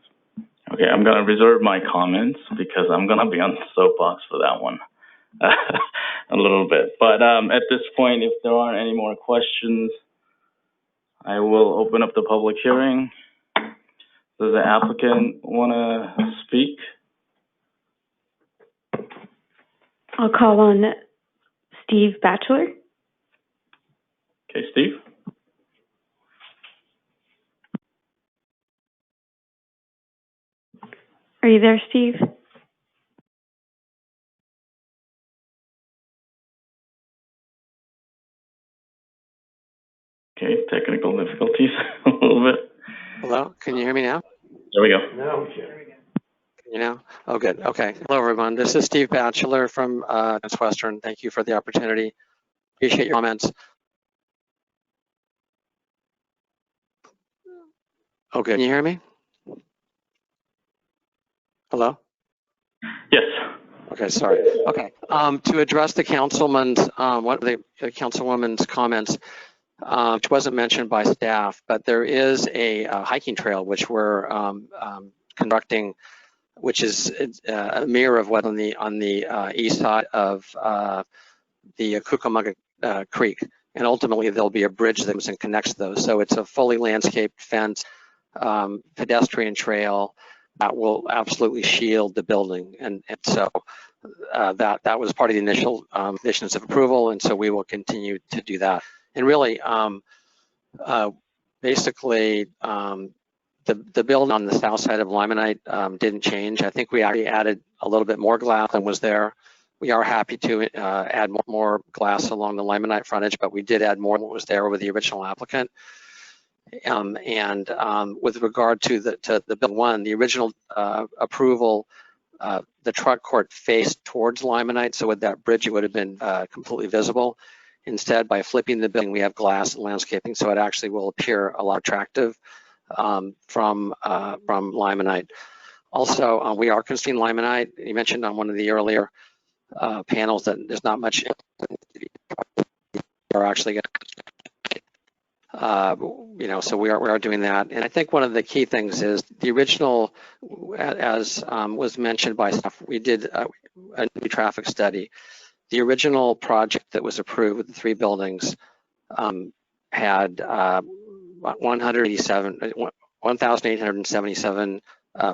Okay, I'm going to reserve my comments because I'm going to be on the soapbox for that one a little bit. But at this point, if there aren't any more questions, I will open up the public hearing. Does the applicant want to speak? I'll call on Steve Batchelor. Okay, Steve. Are you there, Steve? Okay, technical difficulties a little bit. Hello, can you hear me now? There we go. Now we can. Can you now? Oh, good. Okay. Hello, everyone. This is Steve Batchelor from Western. Thank you for the opportunity. Appreciate your comments. Oh, good. Can you hear me? Hello? Yes. Okay, sorry. Okay. To address the councilman's, the councilwoman's comments, which wasn't mentioned by staff, but there is a hiking trail which we're conducting, which is a mirror of what on the east side of the Cucamonga Creek, and ultimately there'll be a bridge that connects those. So it's a fully landscaped fence, pedestrian trail that will absolutely shield the building, and so that was part of the initial conditions of approval, and so we will continue to do that. And really, basically, the building on the south side of Limonite didn't change. I think we already added a little bit more glass than was there. We are happy to add more glass along the Limonite frontage, but we did add more than what was there with the original applicant. With regard to the building one, the original approval, the truck court faced towards Limonite, so with that bridge, it would have been completely visible. Instead, by flipping the building, we have glass and landscaping, so it actually will appear a lot attractive from Limonite. Also, we are considering Limonite. You mentioned on one of the earlier panels that there's not much are actually going to, so we are doing that. And I think one of the key things is the original, as was mentioned by staff, we did a new traffic study. The original project that was approved with the 3 buildings had 1,877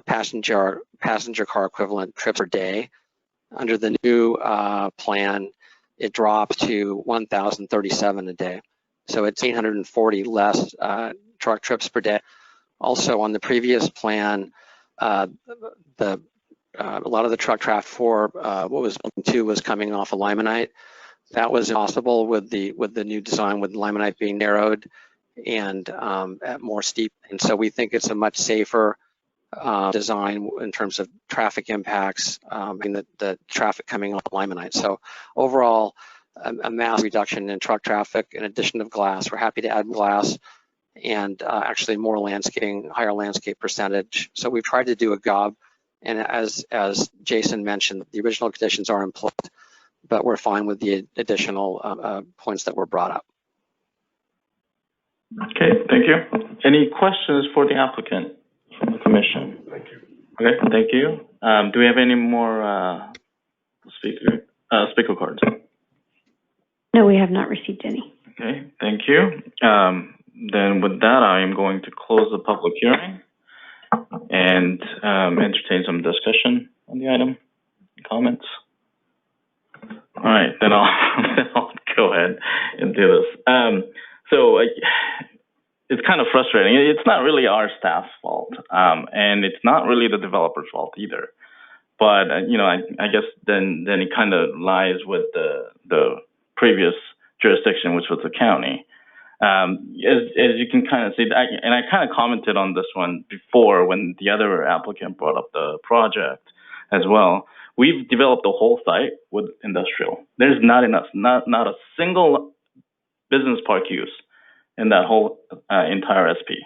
passenger car equivalent trips per day. Under the new plan, it drops to 1,037 a day. So it's 840 less truck trips per day. Also, on the previous plan, a lot of the truck traffic for what was building 2 was coming off of Limonite. That was impossible with the new design, with Limonite being narrowed and more steep. And so we think it's a much safer design in terms of traffic impacts and the traffic coming off Limonite. So overall, a mass reduction in truck traffic, in addition of glass. We're happy to add glass and actually more landscaping, higher landscape percentage. So we've tried to do a job. And as Jason mentioned, the original conditions are in place, but we're fine with the additional points that were brought up. Okay, thank you. Any questions for the applicant from the commission? Thank you. Okay, thank you. Do we have any more speaker cards? No, we have not received any. Okay, thank you. Then with that, I am going to close the public hearing and entertain some discussion on the item. Comments? All right, then I'll go ahead and do this. It's kind of frustrating. It's not really our staff's fault, and it's not really the developer's fault either. But I guess then it kind of lies with the previous jurisdiction, which was the county. As you can kind of see, and I kind of commented on this one before when the other applicant brought up the project as well. We've developed the whole site with industrial. There's not a single business park use in that whole entire SP.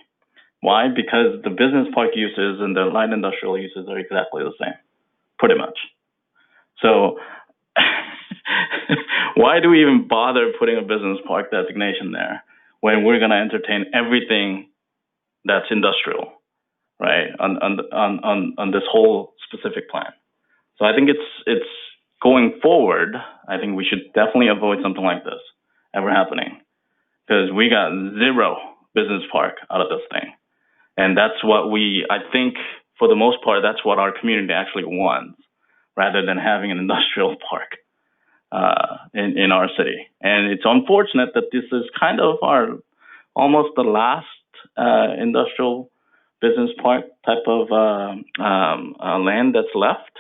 Why? Because the business park uses and the light industrial uses are exactly the same, pretty much. So why do we even bother putting a business park designation there when we're going to entertain everything that's industrial, right? On this whole specific plan. So I think it's going forward. I think we should definitely avoid something like this ever happening, because we got zero business park out of this thing, and that's what I think for the most part, that's what our community actually wants, rather than having an industrial park in our city. And it's unfortunate that this is kind of almost the last industrial business park type of land that's left.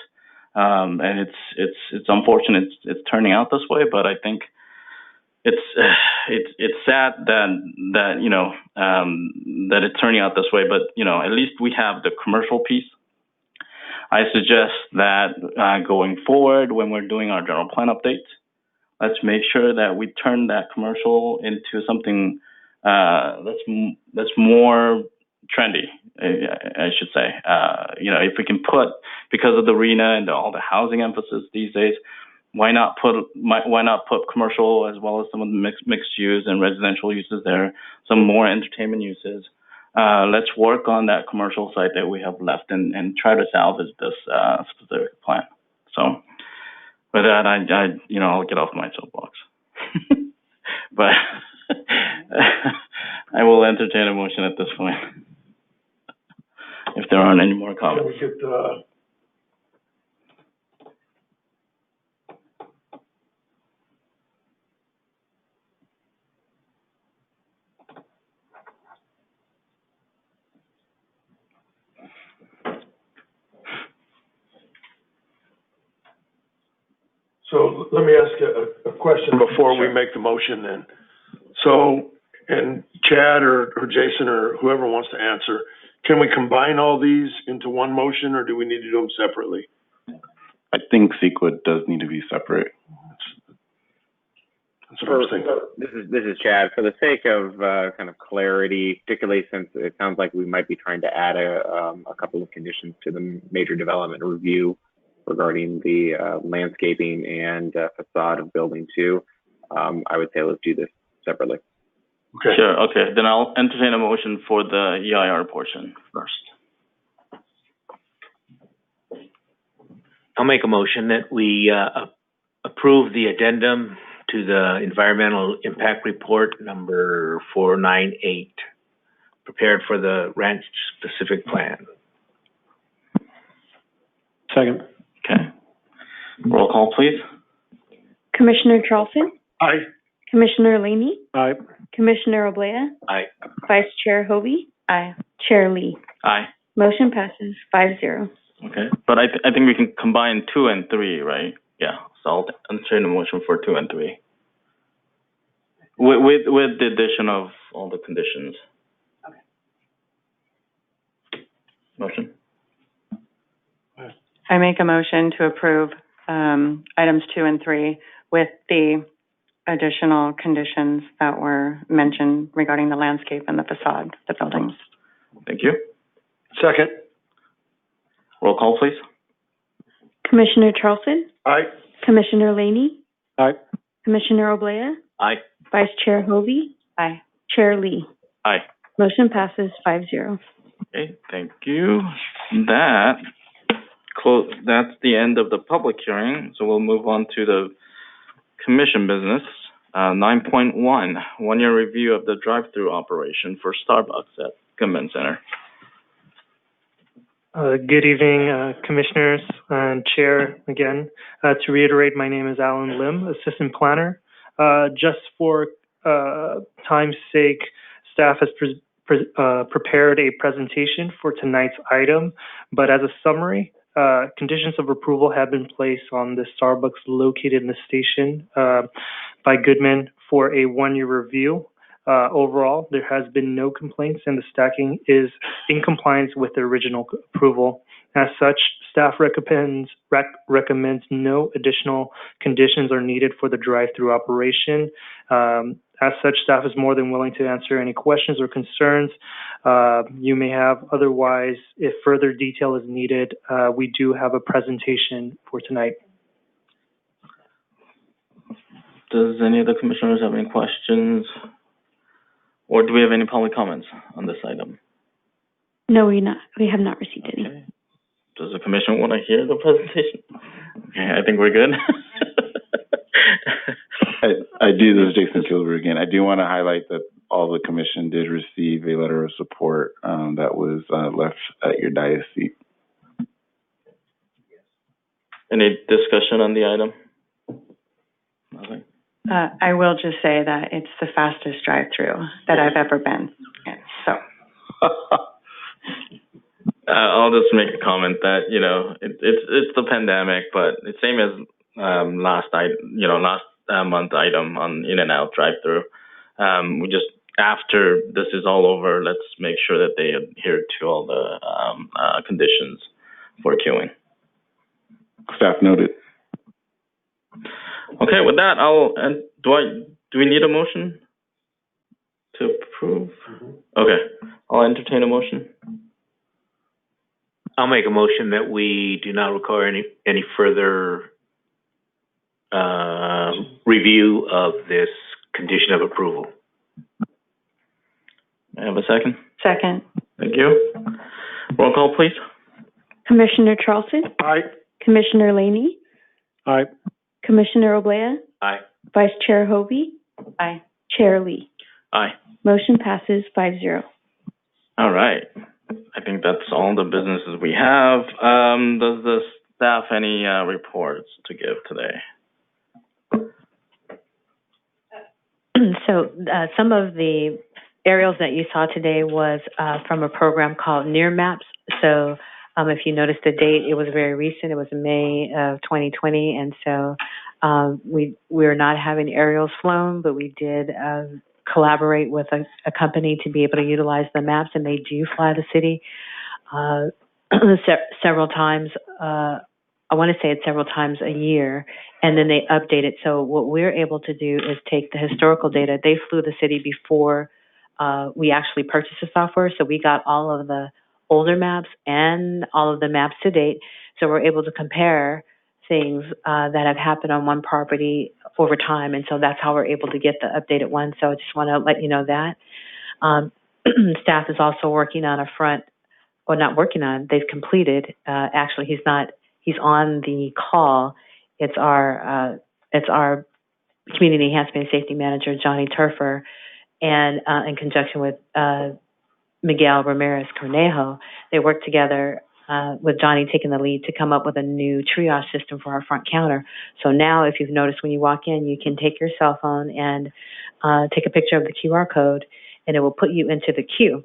And it's unfortunate it's turning out this way, but I think it's sad that you know that it's turning out this way, but you know at least we have the commercial piece. I suggest that going forward, when we're doing our general plan updates, let's make sure that we turn that commercial into something that's more trendy, I should say. You know, if we can put, because of the RHNA and all the housing emphasis these days, why not put commercial as well as some of the mixed use and residential uses there, some more entertainment uses. Let's work on that commercial site that we have left and try to salvage this specific plan. So with that, I'll get off my soapbox. But I will entertain a motion at this point if there aren't any more comments. Can we get, so let me ask you a question before we make the motion then. So, and Chad or Jason or whoever wants to answer, can we combine all these into one motion or do we need to do them separately? I think CEQA does need to be separate. That's what I was thinking. This is Chad. For the sake of kind of clarity, particularly since it sounds like we might be trying to add a couple of conditions to the major development review regarding the landscaping and facade of building 2, I would say let's do this separately. Okay. Sure. Okay. Then I'll entertain a motion for the EIR portion first. I'll make a motion that we approve the addendum to the environmental impact report number 498, prepared for the ranch specific plan. Second. Okay. Roll call, please. Commissioner Charleston? Aye. Commissioner Laney? Aye. Commissioner Oblea? Aye. Vice Chair Hovey? Aye. Chair Lee? Aye. Motion passes 5-0. Okay. But I think we can combine 2 and 3, right? Yeah. So I'll entertain a motion for 2 and 3. With the addition of all the conditions. Okay. Motion. I make a motion to approve items 2 and 3 with the additional conditions that were mentioned regarding the landscape and the facade, the buildings. Thank you. Second. Roll call, please. Commissioner Charleston? Aye. Commissioner Laney? Aye. Commissioner Oblea? Aye. Vice Chair Hovey? Aye. Chair Lee? Aye. Motion passes 5-0. Okay, thank you. That's the end of the public hearing, so we'll move on to the commission business. 9.1, 1-year review of the drive-through operation for Starbucks at Goodman Center. Good evening, commissioners and chair again. To reiterate, my name is Alan Lim, assistant planner. Just for time's sake, staff has prepared a presentation for tonight's item, but as a summary, conditions of approval have been placed on the Starbucks located in the station by Goodman for a 1-year review. Overall, there has been no complaints and the stacking is in compliance with the original approval. As such, staff recommends no additional conditions are needed for the drive-through operation. As such, staff is more than willing to answer any questions or concerns you may have. Otherwise, if further detail is needed, we do have a presentation for tonight. Does any of the commissioners have any questions? Or do we have any public comments on this item? No, we have not received any. Okay. Does the commission want to hear the presentation? Okay, I think we're good. I do, this is Jason Kilber again. I do want to highlight that all the commission did receive a letter of support that was left at your dais seat. Any discussion on the item? Nothing. I will just say that it's the fastest drive-through that I've ever been in, so. I'll just make a comment that, it's the pandemic, but it's same as last month item on In-N-Out drive-through. We just, after this is all over, let's make sure that they adhere to all the conditions for queuing. Staff noted. Okay, with that, do we need a motion to approve? Okay, I'll entertain a motion. I'll make a motion that we do not require any further review of this condition of approval. May I have a second? Second. Thank you. Roll call, please. Commissioner Charleston? Aye. Commissioner Laney? Aye. Commissioner Oblea? Aye. Vice Chair Hovey? Aye. Chair Lee? Aye. Motion passes 5-0. All right. I think that's all the businesses we have. Does the staff any reports to give today? So some of the aerials that you saw today was from a program called Near Maps. So if you noticed the date, it was very recent. It was May of 2020. And so we're not having aerials flown, but we did collaborate with a company to be able to utilize the maps, and they do fly the city several times. I want to say it's several times a year, and then they update it. So what we're able to do is take the historical data. They flew the city before we actually purchased the software, so we got all of the older maps and all of the maps to date. So we're able to compare things that have happened on one property over time, and so that's how we're able to get the updated one. So I just want to let you know that. Staff is also working on a front, well, not working on, they've completed. Actually, he's on the call. It's our Community Enhancement and Safety Manager, Johnny Turfer, and in conjunction with Miguel Ramirez Cornejo, they work together with Johnny taking the lead to come up with a new triage system for our front counter. So now, if you've noticed, when you walk in, you can take your cell phone and take a picture of the QR code, and it will put you into the queue.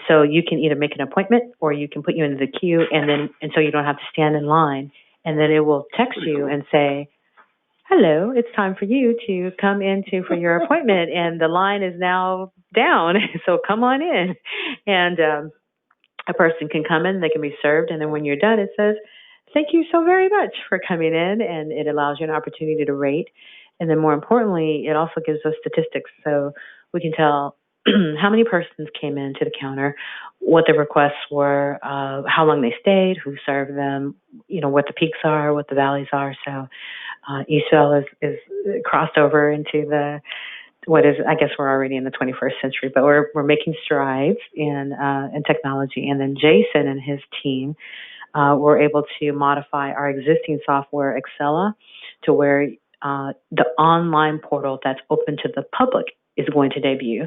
So you can either make an appointment or you can put you into the queue, and so you don't have to stand in line. And then it will text you and say, "Hello, it's time for you to come for your appointment, and the line is now down, so come on in." And a person can come in, they can be served, and then when you're done, it says, "Thank you so very much for coming in," and it allows you an opportunity to rate. And then more importantly, it also gives us statistics, so we can tell how many persons came into the counter, what the requests were, how long they stayed, who served them, what the peaks are, what the valleys are. So Eastvale is crossed over into I guess we're already in the 21st century, but we're making strides in technology. And then Jason and his team were able to modify our existing software, Excella, to where the online portal that's open to the public is going to debut.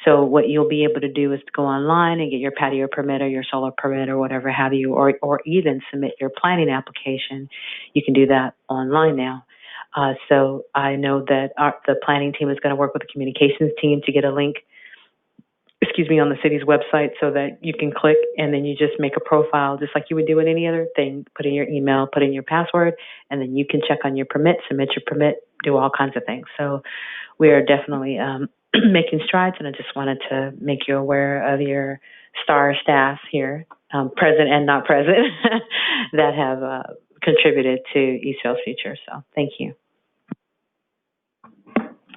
So what you'll be able to do is to go online and get your patio permit or your solar permit or whatever have you, or even submit your planning application. You can do that online now. So I know that the planning team is going to work with the communications team to get a link, on the city's website, so that you can click and then you just make a profile just like you would do with any other thing. Put in your email, put in your password, and then you can check on your permit, submit your permit, do all kinds of things. So we are definitely making strides, and I just wanted to make you aware of your STAR staff here, present and not present, that have contributed to Eastvale's future. So thank you.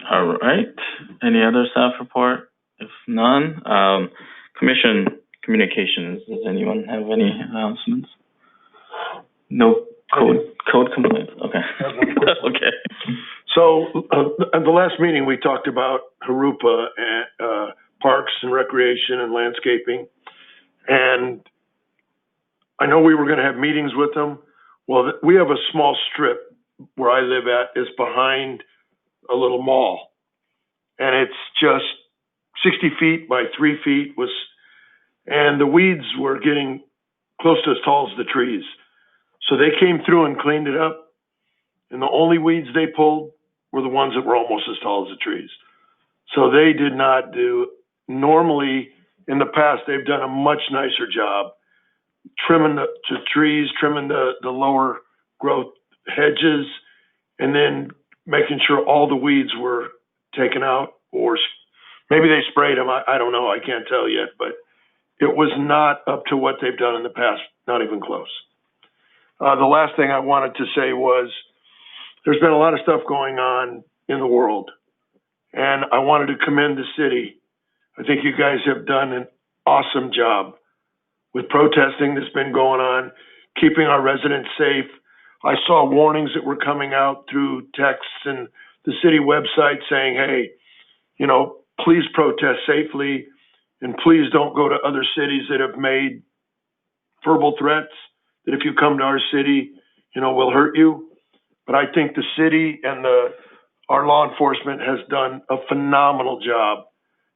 All right. Any other staff report? If none, Commission communications. Does anyone have any announcements? No code complaints. Okay. Okay. So at the last meeting, we talked about Harupa and parks and recreation and landscaping, and I know we were going to have meetings with them. Well, we have a small strip where I live at is behind a little mall, and it's just 60 feet by 3 feet and the weeds were getting close to as tall as the trees. So they came through and cleaned it up, and the only weeds they pulled were the ones that were almost as tall as the trees. So they did not do, normally in the past, they've done a much nicer job trimming the trees, trimming the lower growth hedges, and then making sure all the weeds were taken out, or maybe they sprayed them. I don't know. I can't tell yet, but it was not up to what they've done in the past, not even close. The last thing I wanted to say was there's been a lot of stuff going on in the world, and I wanted to commend the city. I think you guys have done an awesome job with protesting that's been going on, keeping our residents safe. I saw warnings that were coming out through texts and the city website saying, hey, you know, please protest safely, and please don't go to other cities that have made verbal threats that if you come to our city, you know, we'll hurt you. But I think the city and our law enforcement has done a phenomenal job.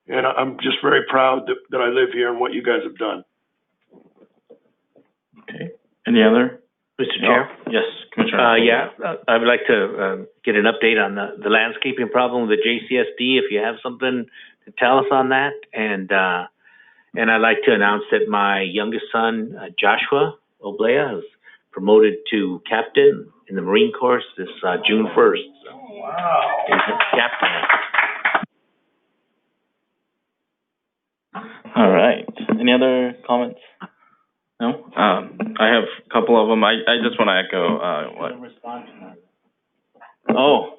And I'm just very proud that I live here and what you guys have done. Okay. Any other? Mr. Chair? Yes, Commissioner. I would like to get an update on the landscaping problem with the JCSD, if you have something to tell us on that. And I'd like to announce that my youngest son, Joshua Oblea, is promoted to captain in the Marine Corps this June 1st. So, wow. Captain. All right. Any other comments? No? I have a couple of them. I just want to echo what. Oh.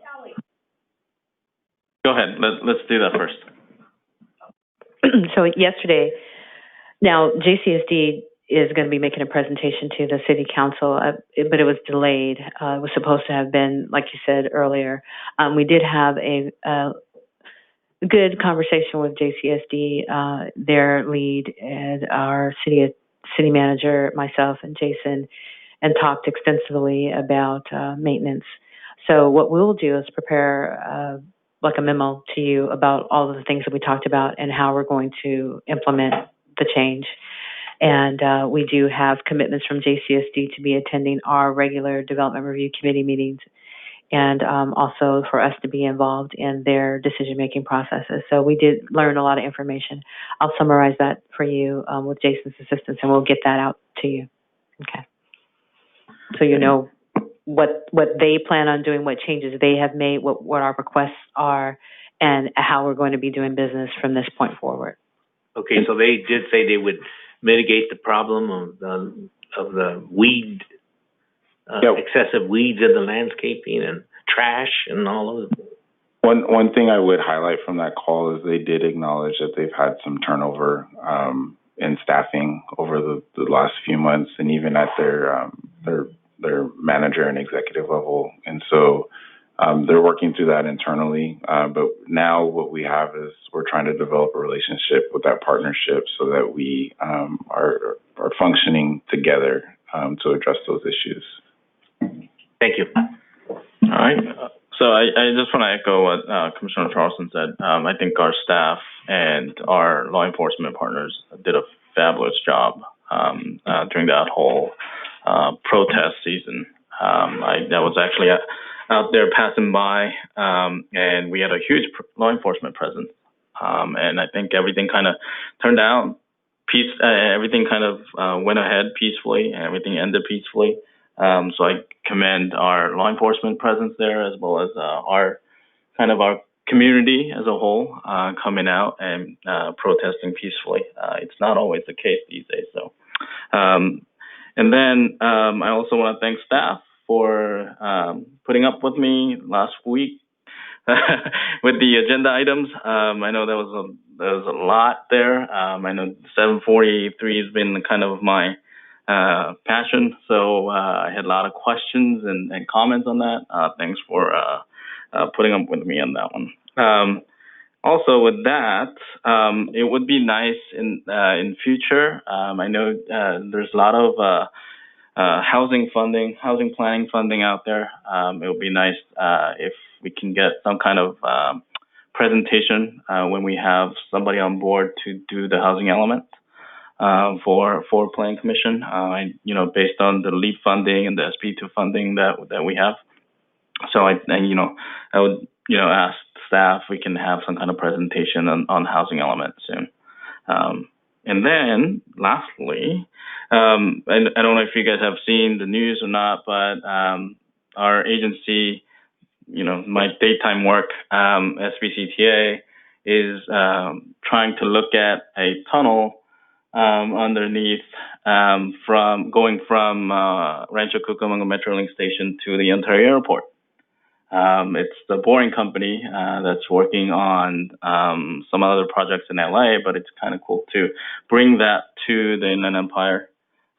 Go ahead. Let's do that first. So yesterday, now JCSD is going to be making a presentation to the city council, but it was delayed. It was supposed to have been, like you said earlier. We did have a good conversation with JCSD, their lead, and our city manager, myself, and Jason, and talked extensively about maintenance. So what we'll do is prepare like a memo to you about all of the things that we talked about and how we're going to implement the change. And we do have commitments from JCSD to be attending our regular Development Review Committee meetings, and also for us to be involved in their decision-making processes. So we did learn a lot of information. I'll summarize that for you with Jason's assistance, and we'll get that out to you. Okay. So you know what they plan on doing, what changes they have made, what our requests are, and how we're going to be doing business from this point forward. Okay, so they did say they would mitigate the problem of the weed, excessive weeds in the landscaping and trash and all of it. One thing I would highlight from that call is they did acknowledge that they've had some turnover in staffing over the last few months, and even at their manager and executive level. And so they're working through that internally. But now what we have is we're trying to develop a relationship with that partnership so that we are functioning together to address those issues. Thank you. All right. So I just want to echo what Commissioner Charleston said. I think our staff and our law enforcement partners did a fabulous job during that whole protest season. I was actually out there passing by, and we had a huge law enforcement presence. And I think everything kind of turned out everything kind of went ahead peacefully, and everything ended peacefully. So I commend our law enforcement presence there, as well as our community as a whole coming out and protesting peacefully. It's not always the case these days. So, and then I also want to thank staff for putting up with me last week with the agenda items. I know there was a lot there. I know 743 has been kind of my passion, so I had a lot of questions and comments on that. Thanks for putting up with me on that one. Also, with that, it would be nice in future. I know there's a lot of housing planning funding out there. It would be nice if we can get some kind of presentation when we have somebody on board to do the housing element for Planning Commission. Based on the LEAP funding and the SB2 funding that we have. So I would ask staff if we can have some kind of presentation on housing element soon. And then lastly, I don't know if you guys have seen the news or not, but our agency my daytime work, SBCTA is trying to look at a tunnel underneath going from Rancho Cucamonga Metrolink station to the Ontario Airport. It's the Boring Company that's working on some other projects in LA, but it's kind of cool to bring that to the Inland Empire.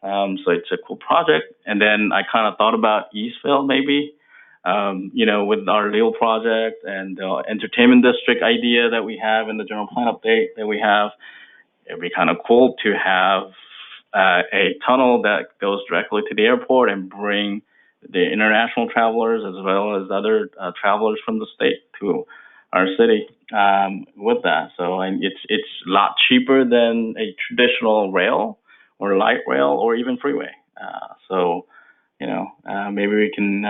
So it's a cool project. And then I kind of thought about Eastville maybe, with our Leo project and the entertainment district idea that we have in the general plan update that we have. It'd be kind of cool to have a tunnel that goes directly to the airport and bring the international travelers as well as other travelers from the state to our city with that. So it's a lot cheaper than a traditional rail or light rail or even freeway. Maybe we can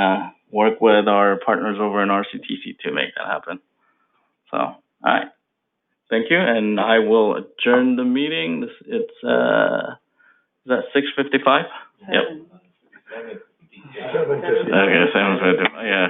work with our partners over in RCTC to make that happen. So, all right. Thank you, and I will adjourn the meeting. It's is that 6:55? Yep. Okay, 7:55. Yeah.